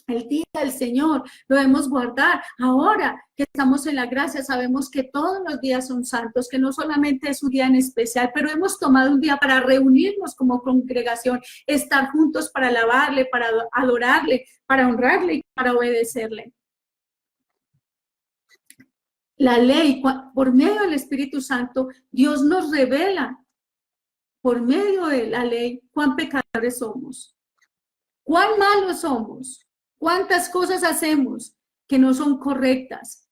El día del Señor lo debemos guardar. Ahora que estamos en la gracia, sabemos que todos los días son santos, que no solamente es un día en especial, pero hemos tomado un día para reunirnos como congregación, estar juntos para alabarle, para adorarle, para honrarle y para obedecerle. La ley, por medio del Espíritu Santo, Dios nos revela por medio de la ley cuán pecadores somos, cuán malos somos. ¿Cuántas cosas hacemos que no son correctas?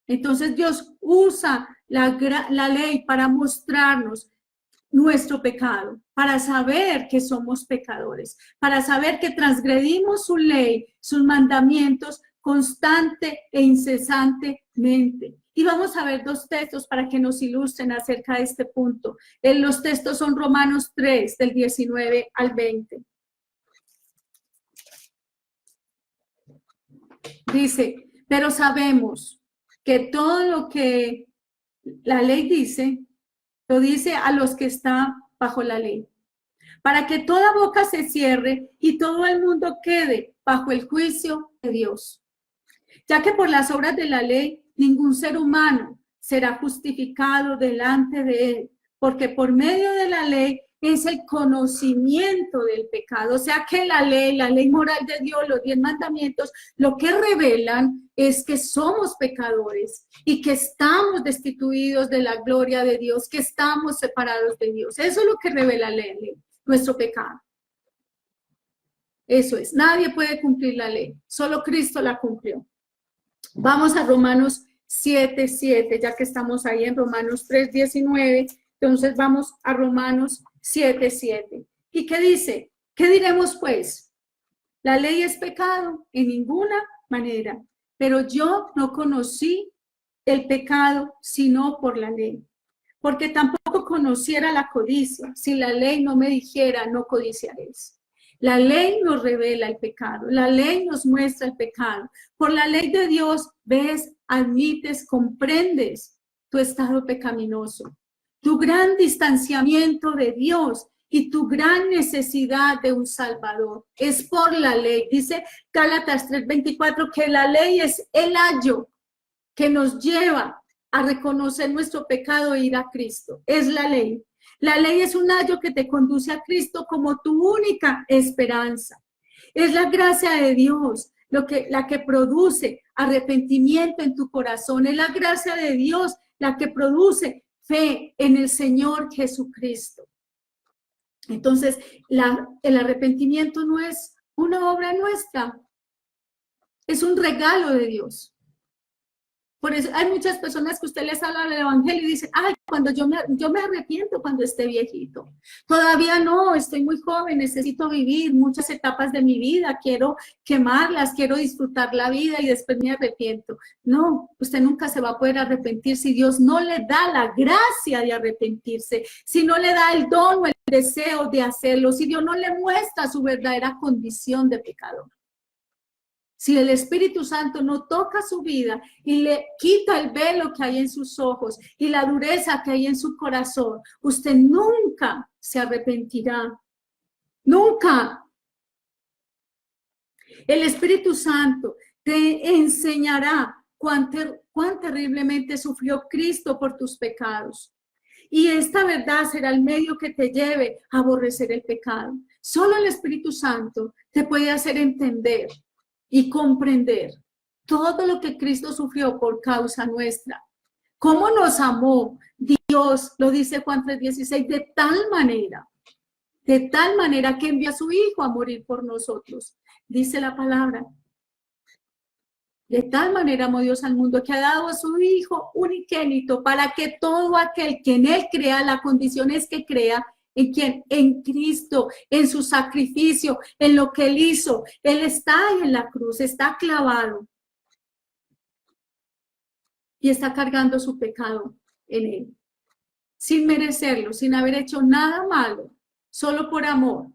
Entonces Dios usa la ley para mostrarnos nuestro pecado, para saber que somos pecadores, para saber que transgredimos su ley, sus mandamientos constante e incesantemente. Y vamos a ver dos textos para que nos ilustren acerca de este punto. Los textos son Romanos 3, del 19 al 20. Dice, pero sabemos que todo lo que la ley dice, lo dice a los que están bajo la ley, para que toda boca se cierre y todo el mundo quede bajo el juicio de Dios. Ya que por las obras de la ley ningún ser humano será justificado delante de él, porque por medio de la ley es el conocimiento del pecado. O sea que la ley moral de Dios, los 10 mandamientos, lo que revelan es que somos pecadores y que estamos destituidos de la gloria de Dios, que estamos separados de Dios. Eso es lo que revela la ley, nuestro pecado. Eso es, nadie puede cumplir la ley, solo Cristo la cumplió. Vamos a Romanos 7:7, ya que estamos ahí en Romanos 3:19, entonces vamos a Romanos 7:7. ¿Y qué dice? ¿Qué diremos pues? ¿La ley es pecado? En ninguna manera. pero yo no conocí el pecado sino por la ley, porque tampoco conociera la codicia si la ley no me dijera no codiciaréis. La ley nos revela el pecado, la ley nos muestra el pecado. Por la ley de Dios ves, admites, comprendes tu estado pecaminoso, tu gran distanciamiento de Dios y tu gran necesidad de un Salvador. Es por la ley. Dice Gálatas 3:24 que la ley es el ayo que nos lleva a reconocer nuestro pecado e ir a Cristo. Es la ley. La ley es un ayo que te conduce a Cristo como tu única esperanza. Es la gracia de Dios la que produce arrepentimiento en tu corazón. Es la gracia de Dios la que produce fe en el Señor Jesucristo. Entonces, el arrepentimiento no es una obra nuestra, es un regalo de Dios. Por eso hay muchas personas que usted les habla del evangelio y dicen, ay, cuando yo me arrepiento cuando esté viejito. Todavía no, estoy muy joven, necesito vivir muchas etapas de mi vida, quiero quemarlas, quiero disfrutar la vida y después me arrepiento. No, usted nunca se va a poder arrepentir si Dios no le da la gracia de arrepentirse, si no le da el don o el deseo de hacerlo, si Dios no le muestra su verdadera condición de pecador. Si el Espíritu Santo no toca su vida y le quita el velo que hay en sus ojos y la dureza que hay en su corazón, usted nunca se arrepentirá. Nunca. El Espíritu Santo te enseñará cuán terriblemente sufrió Cristo por tus pecados. Y esta verdad será el medio que te lleve a aborrecer el pecado. Solo el Espíritu Santo te puede hacer entender y comprender todo lo que Cristo sufrió por causa nuestra. Cómo nos amó Dios, lo dice Juan 3:16, de tal manera que envió a su Hijo a morir por nosotros. Dice la palabra. De tal manera amó Dios al mundo que ha dado a su Hijo unigénito para que todo aquel que en Él crea, la condición es que crea, ¿en quién? En Cristo, en su sacrificio, en lo que Él hizo. Él está ahí en la cruz, está clavado. Y está cargando su pecado en Él. Sin merecerlo, sin haber hecho nada malo, solo por amor.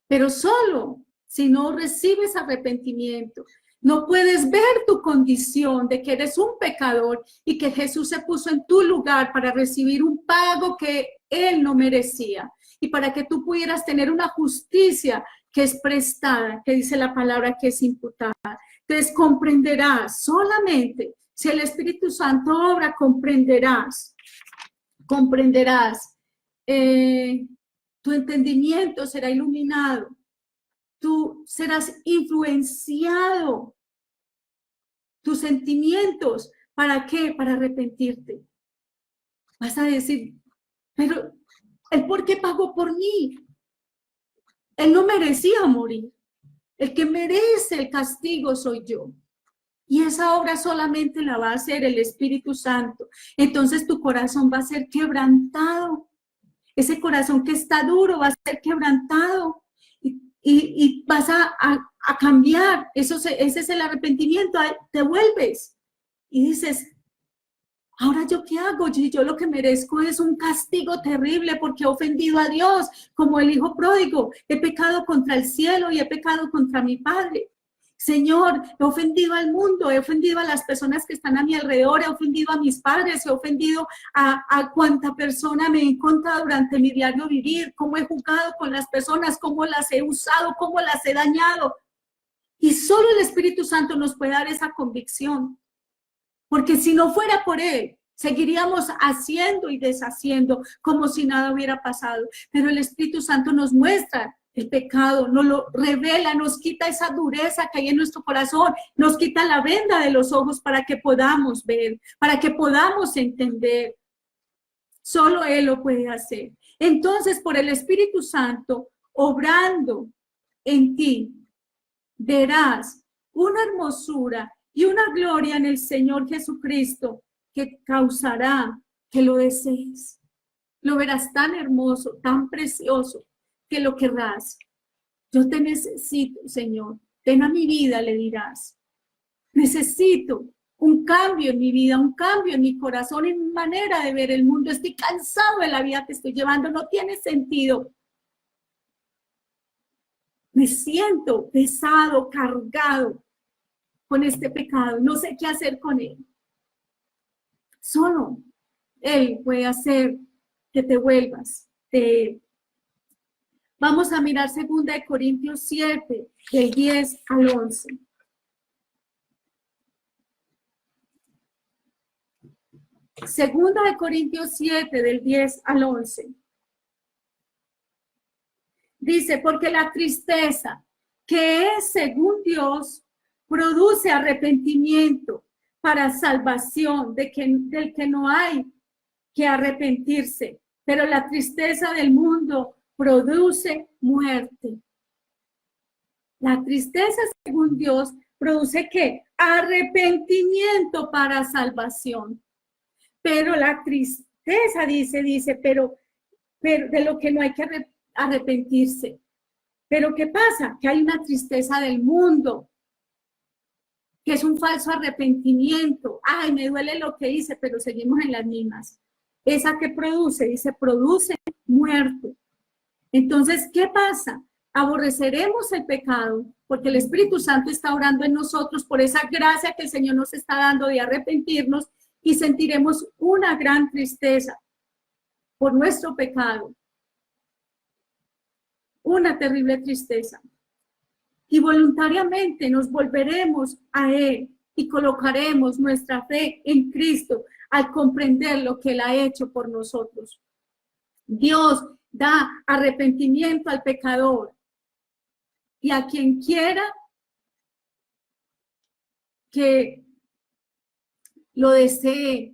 Pero solo si no recibes arrepentimiento, no puedes ver tu condición de que eres un pecador y que Jesús se puso en tu lugar para recibir un pago que Él no merecía y para que tú pudieras tener una justicia que es prestada, que dice la palabra que es imputada. Entonces comprenderás solamente, si el Espíritu Santo obra, comprenderás. Tu entendimiento será iluminado, tú serás influenciado. Tus sentimientos, ¿para qué? Para arrepentirte. Vas a decir, pero ¿el por qué pagó por mí? Él no merecía morir. El que merece el castigo soy yo. Y esa obra solamente la va a hacer el Espíritu Santo. Entonces tu corazón va a ser quebrantado. Ese corazón que está duro va a ser quebrantado. Y vas a cambiar. Ese es el arrepentimiento. Te vuelves y dices, ¿ahora yo qué hago? Yo lo que merezco es un castigo terrible porque he ofendido a Dios, como el hijo pródigo. He pecado contra el cielo y he pecado contra mi Padre. Señor, he ofendido al mundo, he ofendido a las personas que están a mi alrededor, he ofendido a mis padres, he ofendido a cuanta persona me he encontrado durante mi diario vivir, cómo he jugado con las personas, cómo las he usado, cómo las he dañado. Y solo el Espíritu Santo nos puede dar esa convicción, porque si no fuera por Él, seguiríamos haciendo y deshaciendo como si nada hubiera pasado. Pero el Espíritu Santo nos muestra el pecado, nos lo revela, nos quita esa dureza que hay en nuestro corazón, nos quita la venda de los ojos para que podamos ver, para que podamos entender. Solo Él lo puede hacer. Entonces, por el Espíritu Santo, obrando en ti, verás una hermosura y una gloria en el Señor Jesucristo que causará que lo desees. Lo verás tan hermoso, tan precioso, que lo querrás. Yo te necesito, Señor. Ven a mi vida, le dirás. necesito un cambio en mi vida, un cambio en mi corazón, en mi manera de ver el mundo. Estoy cansado de la vida que estoy llevando, no tiene sentido. Me siento pesado, cargado con este pecado, no sé qué hacer con él. Solo Él puede hacer que te vuelvas de Él. Vamos a mirar 2 Corintios 7, del 10 al 11. Segunda de Corintios 7, del 10 al 11. Dice, porque la tristeza que es según Dios produce arrepentimiento para salvación, del que no hay que arrepentirse, pero la tristeza del mundo produce muerte. La tristeza según Dios produce ¿qué? Arrepentimiento para salvación. Pero la tristeza dice, pero de lo que no hay que arrepentirse. Pero ¿qué pasa? Que hay una tristeza del mundo, que es un falso arrepentimiento. Ay, me duele lo que hice, pero seguimos en las mismas. Esa que produce, produce muerte. Entonces, ¿qué pasa? Aborreceremos el pecado, porque el Espíritu Santo está orando en nosotros por esa gracia que el Señor nos está dando de arrepentirnos, y sentiremos una gran tristeza por nuestro pecado. Una terrible tristeza. Y voluntariamente nos volveremos a Él y colocaremos nuestra fe en Cristo al comprender lo que Él ha hecho por nosotros. Dios da arrepentimiento al pecador y a quien quiera que lo desee,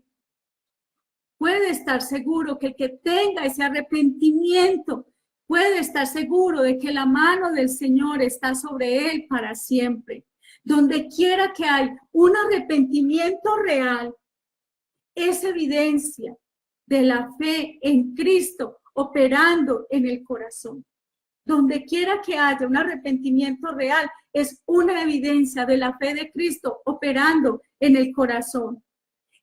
puede estar seguro que el que tenga ese arrepentimiento puede estar seguro de que la mano del Señor está sobre él para siempre. Donde quiera que hay un arrepentimiento real, es evidencia de la fe en Cristo operando en el corazón. Donde quiera que haya un arrepentimiento real, es una evidencia de la fe de Cristo operando en el corazón.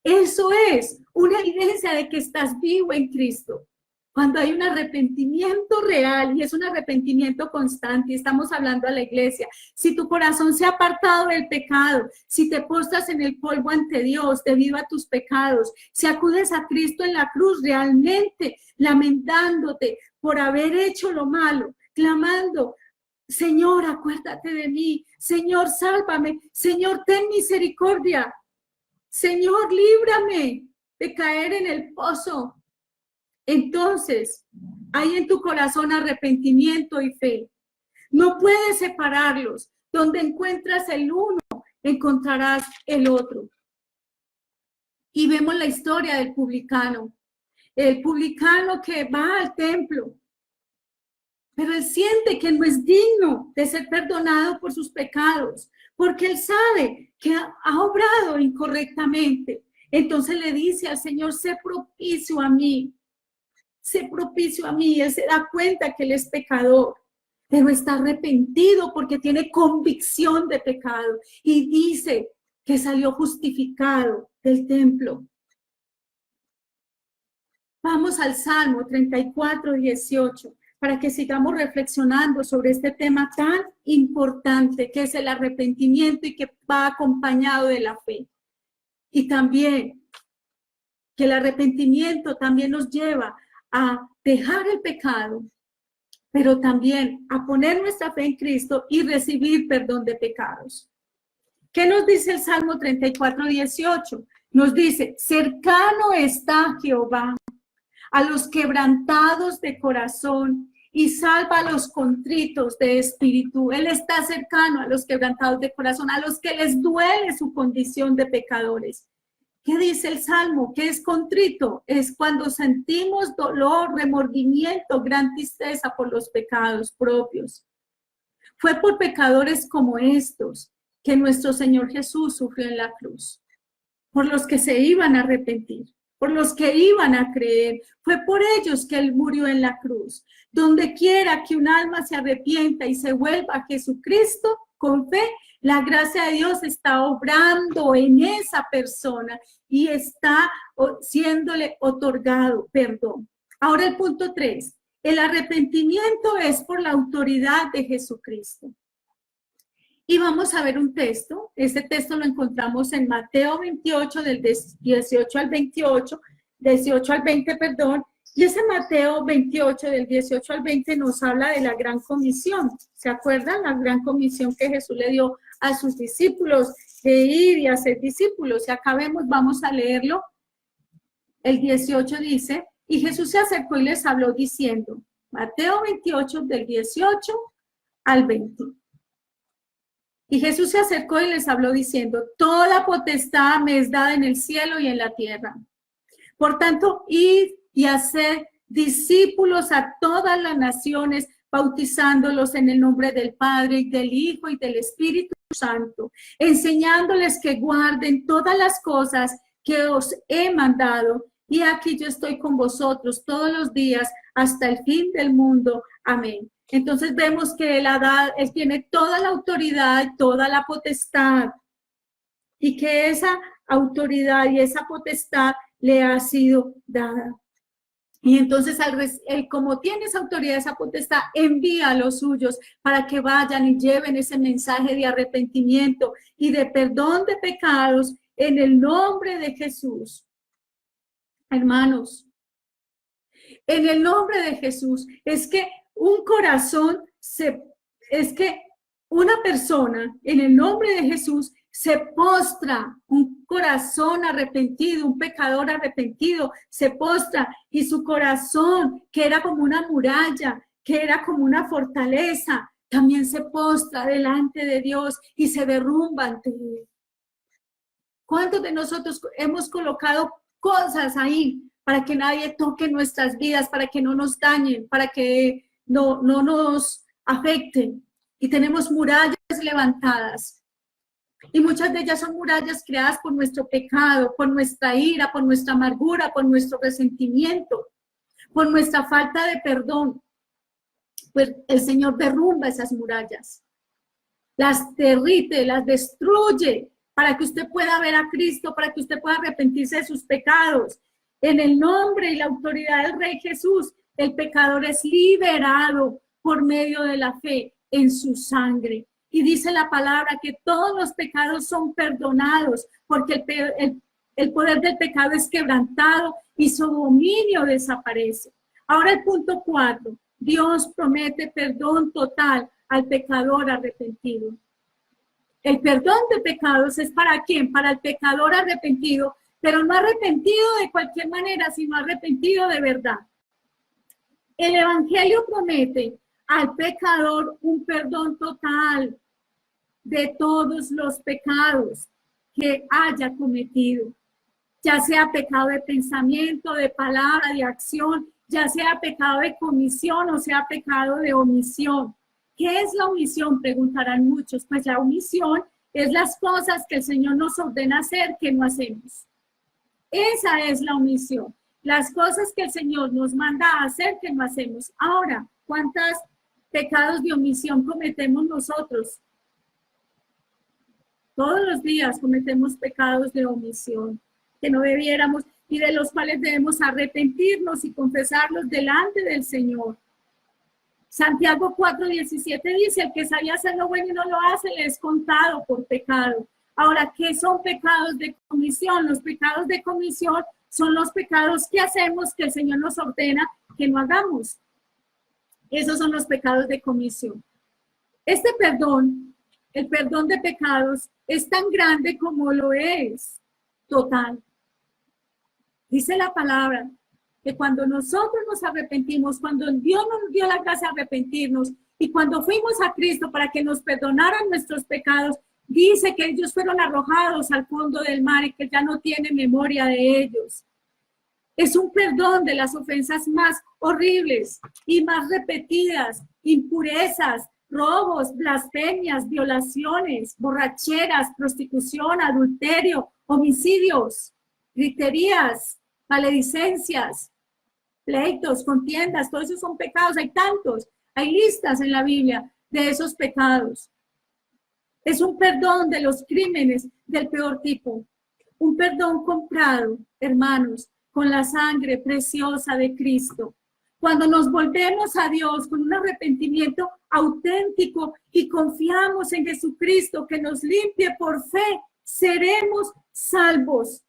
Eso es una evidencia de que estás vivo en Cristo. Cuando hay un arrepentimiento real, y es un arrepentimiento constante, y estamos hablando a la iglesia, si tu corazón se ha apartado del pecado, si te postras en el polvo ante Dios debido a tus pecados, si acudes a Cristo en la cruz realmente lamentándote por haber hecho lo malo, clamando, Señor, acuérdate de mí, Señor, sálvame, Señor, ten misericordia, Señor, líbrame de caer en el pozo. Entonces, hay en tu corazón arrepentimiento y fe. No puedes separarlos. Donde encuentras el uno, encontrarás el otro. Y vemos la historia del publicano. El publicano que va al templo, pero él siente que no es digno de ser perdonado por sus pecados, porque él sabe que ha obrado incorrectamente. Entonces le dice al Señor, sé propicio a mí. Sé propicio a mí. Él se da cuenta que él es pecador, pero está arrepentido porque tiene convicción de pecado y dice que salió justificado del templo. Vamos al Salmo 34, 18, para que sigamos reflexionando sobre este tema tan importante que es el arrepentimiento y que va acompañado de la fe. Y también que el arrepentimiento también nos lleva a dejar el pecado, pero también a poner nuestra fe en Cristo y recibir perdón de pecados. ¿Qué nos dice el Salmo 34, 18? Nos dice, cercano está Jehová a los quebrantados de corazón y salva a los contritos de espíritu. Él está cercano a los quebrantados de corazón, a los que les duele su condición de pecadores. ¿Qué dice el Salmo? ¿Qué es contrito? Es cuando sentimos dolor, remordimiento, gran tristeza por los pecados propios. Fue por pecadores como estos que nuestro Señor Jesús sufrió en la cruz, por los que se iban a arrepentir, por los que iban a creer. Fue por ellos que Él murió en la cruz. Donde quiera que un alma se arrepienta y se vuelva a Jesucristo, con fe, la gracia de Dios está obrando en esa persona y está siéndole otorgado perdón. Ahora el punto 3. El arrepentimiento es por la autoridad de Jesucristo. Y vamos a ver un texto. Este texto lo encontramos en Mateo 28, del 18 al 28, 18 al 20, perdón. Y ese Mateo 28, del 18 al 20, nos habla de la gran comisión. ¿Se acuerdan? La gran comisión que Jesús le dio a sus discípulos, de ir y hacer discípulos. Y acá vamos a leerlo. El 18 dice, y Jesús se acercó y les habló diciendo, Mateo 28, del 18 al 20. Y Jesús se acercó y les habló diciendo, toda potestad me es dada en el cielo y en la tierra. Por tanto, id y haced discípulos a todas las naciones, bautizándolos en el nombre del Padre y del Hijo y del Espíritu Santo, enseñándoles que guarden todas las cosas que os he mandado. Y aquí yo estoy con vosotros todos los días hasta el fin del mundo. Amén. Entonces vemos que él tiene toda la autoridad, toda la potestad, y que esa autoridad y esa potestad le ha sido dada. Y entonces, él, como tiene esa autoridad, esa potestad, envía a los suyos para que vayan y lleven ese mensaje de arrepentimiento y de perdón de pecados en el nombre de Jesús. Hermanos, en el nombre de Jesús, es que un corazón, es que una persona en el nombre de Jesús se postra, un corazón arrepentido, un pecador arrepentido, se postra y su corazón, que era como una muralla, que era como una fortaleza, también se postra delante de Dios y se derrumba ante él. ¿Cuántos de nosotros hemos colocado cosas ahí para que nadie toque nuestras vidas, para que no nos dañen, para que no nos afecten? Y tenemos murallas levantadas. Y muchas de ellas son murallas creadas por nuestro pecado, por nuestra ira, por nuestra amargura, por nuestro resentimiento, por nuestra falta de perdón. Pues el Señor derrumba esas murallas, las derrite, las destruye, para que usted pueda ver a Cristo, para que usted pueda arrepentirse de sus pecados. En el nombre y la autoridad del Rey Jesús, el pecador es liberado por medio de la fe en su sangre. Y dice la palabra que todos los pecados son perdonados, porque el poder del pecado es quebrantado y su dominio desaparece. Ahora el punto 4, Dios promete perdón total al pecador arrepentido. El perdón de pecados es ¿para quién? Para el pecador arrepentido, pero no arrepentido de cualquier manera, sino arrepentido de verdad. El Evangelio promete al pecador un perdón total de todos los pecados que haya cometido, ya sea pecado de pensamiento, de palabra, de acción, ya sea pecado de comisión o sea pecado de omisión. ¿Qué es la omisión? Preguntarán muchos. Pues la omisión es las cosas que el Señor nos ordena hacer que no hacemos. Esa es la omisión. Las cosas que el Señor nos manda a hacer que no hacemos. Ahora, ¿cuántos pecados de omisión cometemos nosotros? Todos los días cometemos pecados de omisión que no debiéramos y de los cuales debemos arrepentirnos y confesarlos delante del Señor. Santiago 4:17 dice, el que sabía hacer lo bueno y no lo hace, le es contado por pecado. Ahora, ¿qué son pecados de comisión? Los pecados de comisión son los pecados que hacemos que el Señor nos ordena que no hagamos. Esos son los pecados de comisión. Este perdón, el perdón de pecados, es tan grande como lo es total. Dice la palabra que cuando nosotros nos arrepentimos, cuando Dios nos dio la gracia de arrepentirnos y cuando fuimos a Cristo para que nos perdonaran nuestros pecados, dice que ellos fueron arrojados al fondo del mar y que ya no tiene memoria de ellos. Es un perdón de las ofensas más horribles y más repetidas, impurezas, robos, blasfemias, violaciones, borracheras, prostitución, adulterio, homicidios, griterías, maledicencias, pleitos, contiendas, todos esos son pecados. Hay tantos, hay listas en la Biblia de esos pecados. Es un perdón de los crímenes del peor tipo. Un perdón comprado, hermanos, con la sangre preciosa de Cristo. Cuando nos volvemos a Dios con un arrepentimiento auténtico y confiamos en Jesucristo que nos limpie por fe, seremos salvos.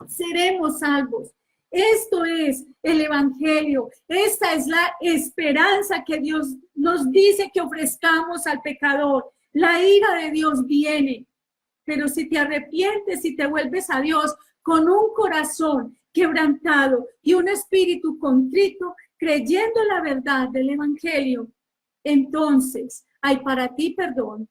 Seremos salvos. Esto es el evangelio. Esta es la esperanza que Dios nos dice que ofrezcamos al pecador. La ira de Dios viene, pero si te arrepientes y te vuelves a Dios con un corazón quebrantado y un espíritu contrito, creyendo la verdad del evangelio, entonces hay para ti perdón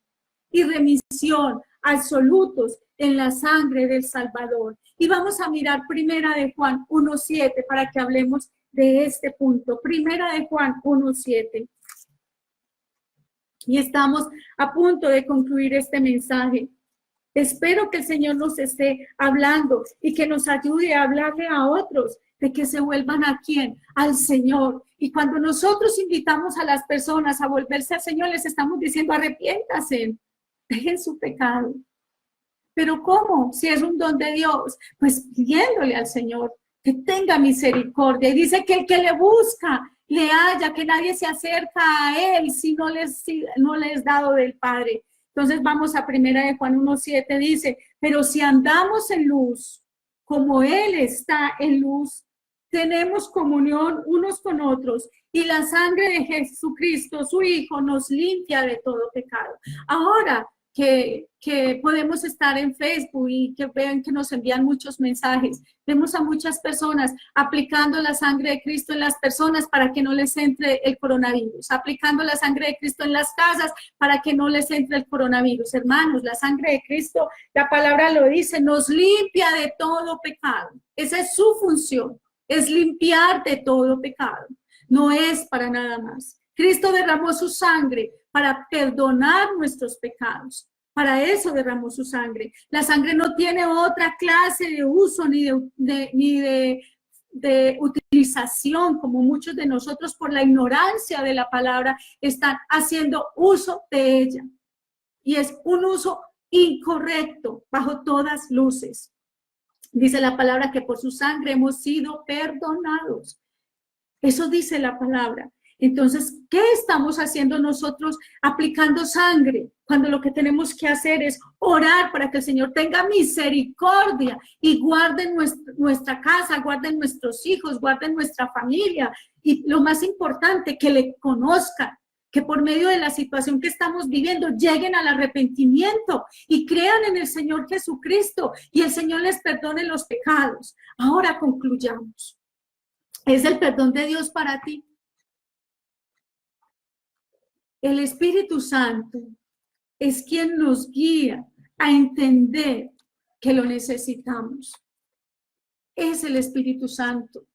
y remisión absolutos en la sangre del Salvador. Y vamos a mirar Primera de Juan 1:7 para que hablemos de este punto. Primera de Juan 1:7. Y estamos a punto de concluir este mensaje. Espero que el Señor nos esté hablando y que nos ayude a hablarle a otros de que se vuelvan ¿a quién? Al Señor. Y cuando nosotros invitamos a las personas a volverse al Señor, les estamos diciendo arrepiéntase, dejen su pecado. Pero ¿cómo? Si es un don de Dios, pues pidiéndole al Señor que tenga misericordia. Y dice que el que le busca, le halla, que nadie se acerca a él si no le es dado del Padre. Entonces vamos a Primera de Juan 1:7, dice, pero si andamos en luz, como Él está en luz, tenemos comunión unos con otros y la sangre de Jesucristo, su Hijo, nos limpia de todo pecado. Ahora que podemos estar en Facebook y que ven que nos envían muchos mensajes, vemos a muchas personas aplicando la sangre de Cristo en las personas para que no les entre el coronavirus, aplicando la sangre de Cristo en las casas para que no les entre el coronavirus. Hermanos, la sangre de Cristo, la palabra lo dice, nos limpia de todo pecado. Esa es su función, es limpiar de todo pecado. No es para nada más. Cristo derramó su sangre para perdonar nuestros pecados. Para eso derramó su sangre. La sangre no tiene otra clase de uso ni de utilización, como muchos de nosotros por la ignorancia de la palabra están haciendo uso de ella. Y es un uso incorrecto bajo todas luces. Dice la palabra que por su sangre hemos sido perdonados. Eso dice la palabra. Entonces, ¿qué estamos haciendo nosotros aplicando sangre? Cuando lo que tenemos que hacer es orar para que el Señor tenga misericordia y guarde nuestra casa, guarde nuestros hijos, guarde nuestra familia. Y lo más importante, que le conozcan, que por medio de la situación que estamos viviendo lleguen al arrepentimiento y crean en el Señor Jesucristo y el Señor les perdone los pecados. Ahora concluyamos. ¿Es el perdón de Dios para ti? El Espíritu Santo es quien nos guía a entender que lo necesitamos. Es el Espíritu Santo.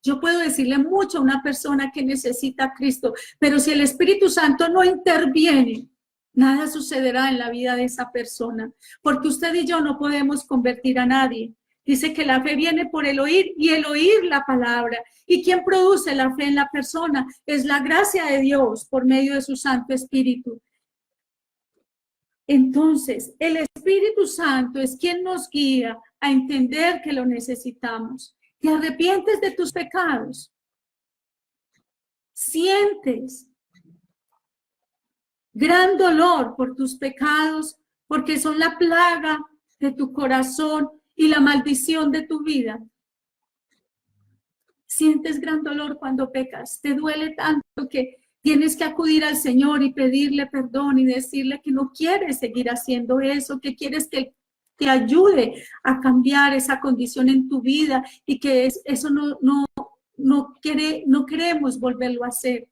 Yo puedo decirle mucho a una persona que necesita a Cristo, pero si el Espíritu Santo no interviene, nada sucederá en la vida de esa persona, porque usted y yo no podemos convertir a nadie. Dice que la fe viene por el oír y el oír la palabra. ¿Y quién produce la fe en la persona? Es la gracia de Dios por medio de su Santo Espíritu. Entonces, el Espíritu Santo es quien nos guía a entender que lo necesitamos. ¿Te arrepientes de tus pecados? ¿Sientes gran dolor por tus pecados porque son la plaga de tu corazón y la maldición de tu vida? Sientes gran dolor cuando pecas, te duele tanto que tienes que acudir al Señor y pedirle perdón y decirle que no quieres seguir haciendo eso, que quieres que te ayude a cambiar esa condición en tu vida y que eso no queremos volverlo a hacer.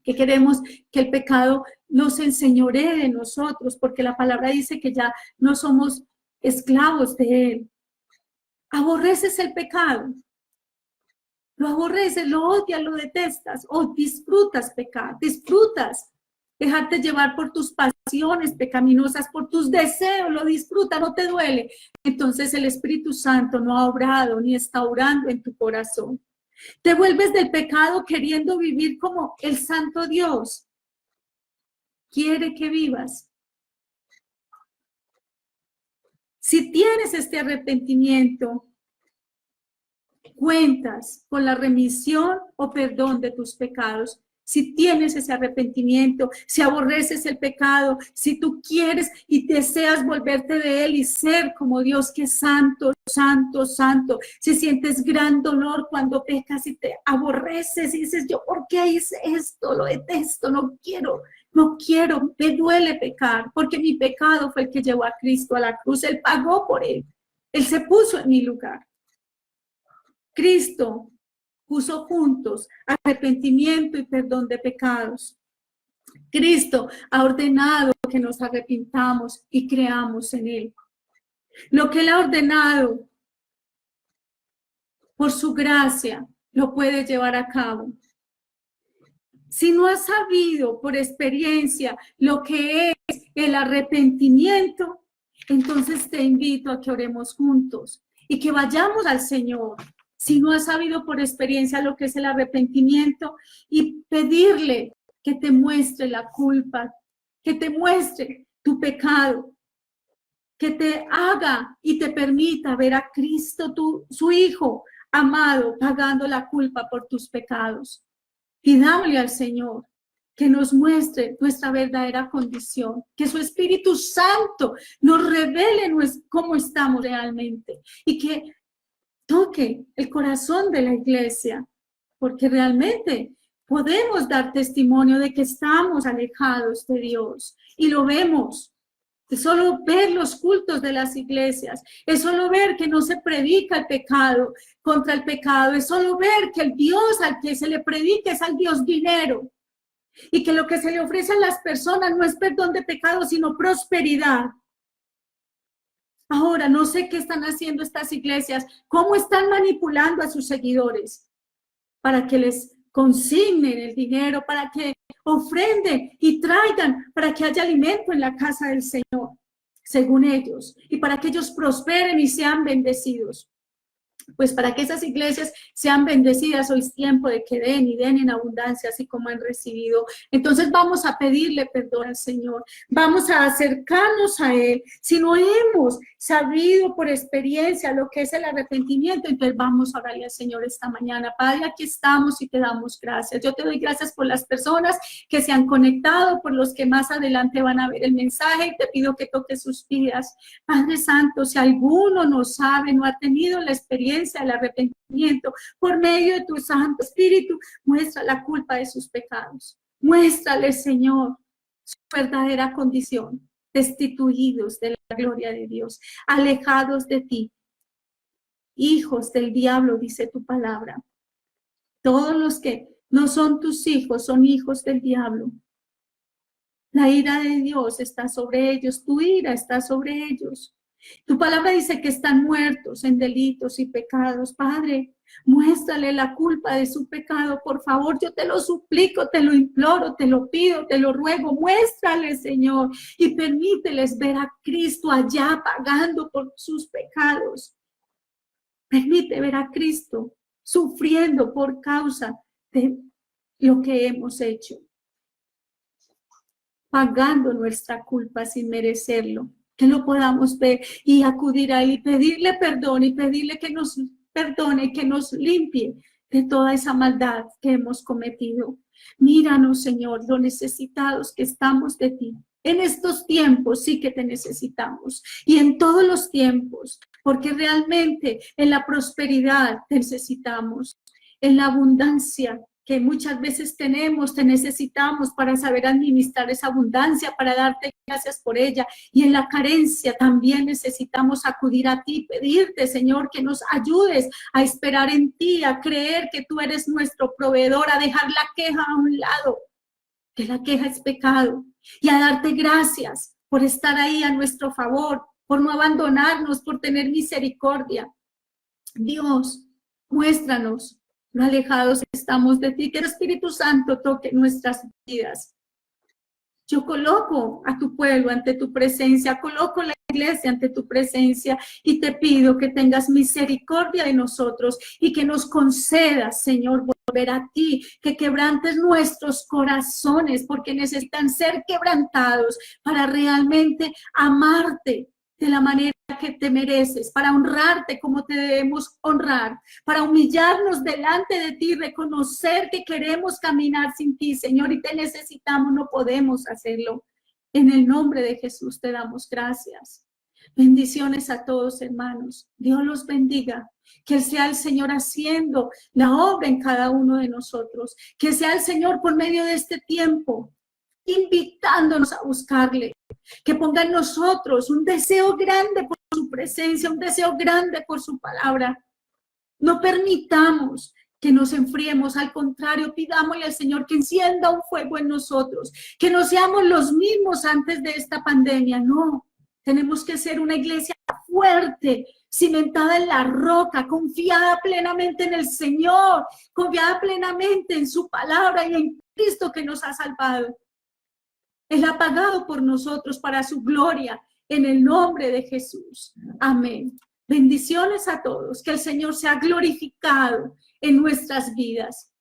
Que queremos que el pecado no se enseñoree de nosotros, porque la palabra dice que ya no somos esclavos de él. Aborreces el pecado, lo aborreces, lo odias, lo detestas, o disfrutas pecar, disfrutas dejarte llevar por tus pasiones pecaminosas, por tus deseos, lo disfrutas, no te duele. Entonces el Espíritu Santo no ha obrado ni está obrando en tu corazón. Te vuelves del pecado queriendo vivir como el santo Dios quiere que vivas. Si tienes este arrepentimiento, cuentas con la remisión o perdón de tus pecados. Si tienes ese arrepentimiento, si aborreces el pecado, si tú quieres y deseas volverte de él y ser como Dios, que es santo, santo, santo, si sientes gran dolor cuando pecas y te aborreces y dices, yo, ¿por qué hice esto? Lo detesto, no quiero, me duele pecar, porque mi pecado fue el que llevó a Cristo a la cruz, Él pagó por él, Él se puso en mi lugar. Cristo puso juntos arrepentimiento y perdón de pecados. Cristo ha ordenado que nos arrepintamos y creamos en Él. Lo que Él ha ordenado por su gracia lo puede llevar a cabo. Si no has sabido por experiencia lo que es el arrepentimiento, entonces te invito a que oremos juntos y que vayamos al Señor. Si no has sabido por experiencia lo que es el arrepentimiento, y pedirle que te muestre la culpa, que te muestre tu pecado, que te haga y te permita ver a Cristo, su Hijo amado, pagando la culpa por tus pecados. Pidámosle al Señor que nos muestre nuestra verdadera condición, que su Espíritu Santo nos revele cómo estamos realmente y que toque el corazón de la iglesia, porque realmente podemos dar testimonio de que estamos alejados de Dios y lo vemos. Es solo ver los cultos de las iglesias, es solo ver que no se predica el pecado contra el pecado, es solo ver que el Dios al que se le predica es al Dios dinero y que lo que se le ofrece a las personas no es perdón de pecados, sino prosperidad. Ahora, no sé qué están haciendo estas iglesias, cómo están manipulando a sus seguidores para que les consignen el dinero, para que ofrenden y traigan, para que haya alimento en la casa del Señor, según ellos, y para que ellos prosperen y sean bendecidos. Pues para que esas iglesias sean bendecidas, hoy es tiempo de que den y den en abundancia, así como han recibido. Entonces vamos a pedirle perdón al Señor, vamos a acercarnos a Él. Si no hemos sabido por experiencia lo que es el arrepentimiento, entonces vamos a orarle al Señor esta mañana. Padre, aquí estamos y te damos gracias. Yo te doy gracias por las personas que se han conectado, por los que más adelante van a ver el mensaje, y te pido que toques sus vidas. Padre Santo, si alguno no sabe, no ha tenido la experiencia del arrepentimiento, por medio de tu Santo Espíritu, muestra la culpa de sus pecados. Muéstrale, Señor, su verdadera condición, destituidos de la gloria de Dios, alejados de ti, hijos del diablo, dice tu palabra. Todos los que no son tus hijos son hijos del diablo. La ira de Dios está sobre ellos, tu ira está sobre ellos. Tu palabra dice que están muertos en delitos y pecados. Padre, muéstrale la culpa de su pecado, por favor, yo te lo suplico, te lo imploro, te lo pido, te lo ruego. Muéstrale, Señor, y permíteles ver a Cristo allá pagando por sus pecados. Permite ver a Cristo sufriendo por causa de lo que hemos hecho, pagando nuestra culpa sin merecerlo. Que lo podamos ver y acudir a Él y pedirle perdón y pedirle que nos perdone, que nos limpie de toda esa maldad que hemos cometido. Míranos, Señor, lo necesitados que estamos de ti. En estos tiempos sí que te necesitamos, y en todos los tiempos, porque realmente en la prosperidad te necesitamos, en la abundancia que muchas veces tenemos, te necesitamos para saber administrar esa abundancia, para darte gracias por ella. Y en la carencia también necesitamos acudir a ti, pedirte, Señor, que nos ayudes a esperar en ti, a creer que tú eres nuestro proveedor, a dejar la queja a un lado, que la queja es pecado, y a darte gracias por estar ahí a nuestro favor, por no abandonarnos, por tener misericordia. Dios, muéstranos lo alejados estamos de ti, que el Espíritu Santo toque nuestras vidas. Yo coloco a tu pueblo ante tu presencia, coloco la iglesia ante tu presencia y te pido que tengas misericordia de nosotros y que nos concedas, Señor, volver a ti, que quebrantes nuestros corazones porque necesitan ser quebrantados para realmente amarte de la manera que te mereces, para honrarte como te debemos honrar, para humillarnos delante de ti, reconocer que queremos caminar sin ti, Señor, y te necesitamos, no podemos hacerlo. En el nombre de Jesús te damos gracias. Bendiciones a todos, hermanos. Dios los bendiga. Que sea el Señor haciendo la obra en cada uno de nosotros. Que sea el Señor por medio de este tiempo invitándonos a buscarle. Que ponga en nosotros un deseo grande por su presencia, un deseo grande por su palabra. No permitamos que nos enfriemos, al contrario, pidámosle al Señor que encienda un fuego en nosotros, que no seamos los mismos antes de esta pandemia, no. Tenemos que ser una iglesia fuerte, cimentada en la roca, confiada plenamente en el Señor, confiada plenamente en su palabra y en Cristo que nos ha salvado. Él ha pagado por nosotros para su gloria, en el nombre de Jesús. Amén. Bendiciones a todos. Que el Señor sea glorificado en nuestras vidas.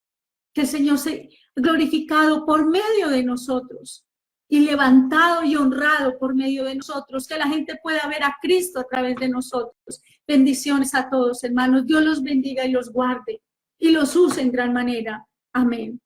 Que el Señor sea glorificado por medio de nosotros y levantado y honrado por medio de nosotros. Que la gente pueda ver a Cristo a través de nosotros. Bendiciones a todos, hermanos. Dios los bendiga y los guarde y los use en gran manera. Amén.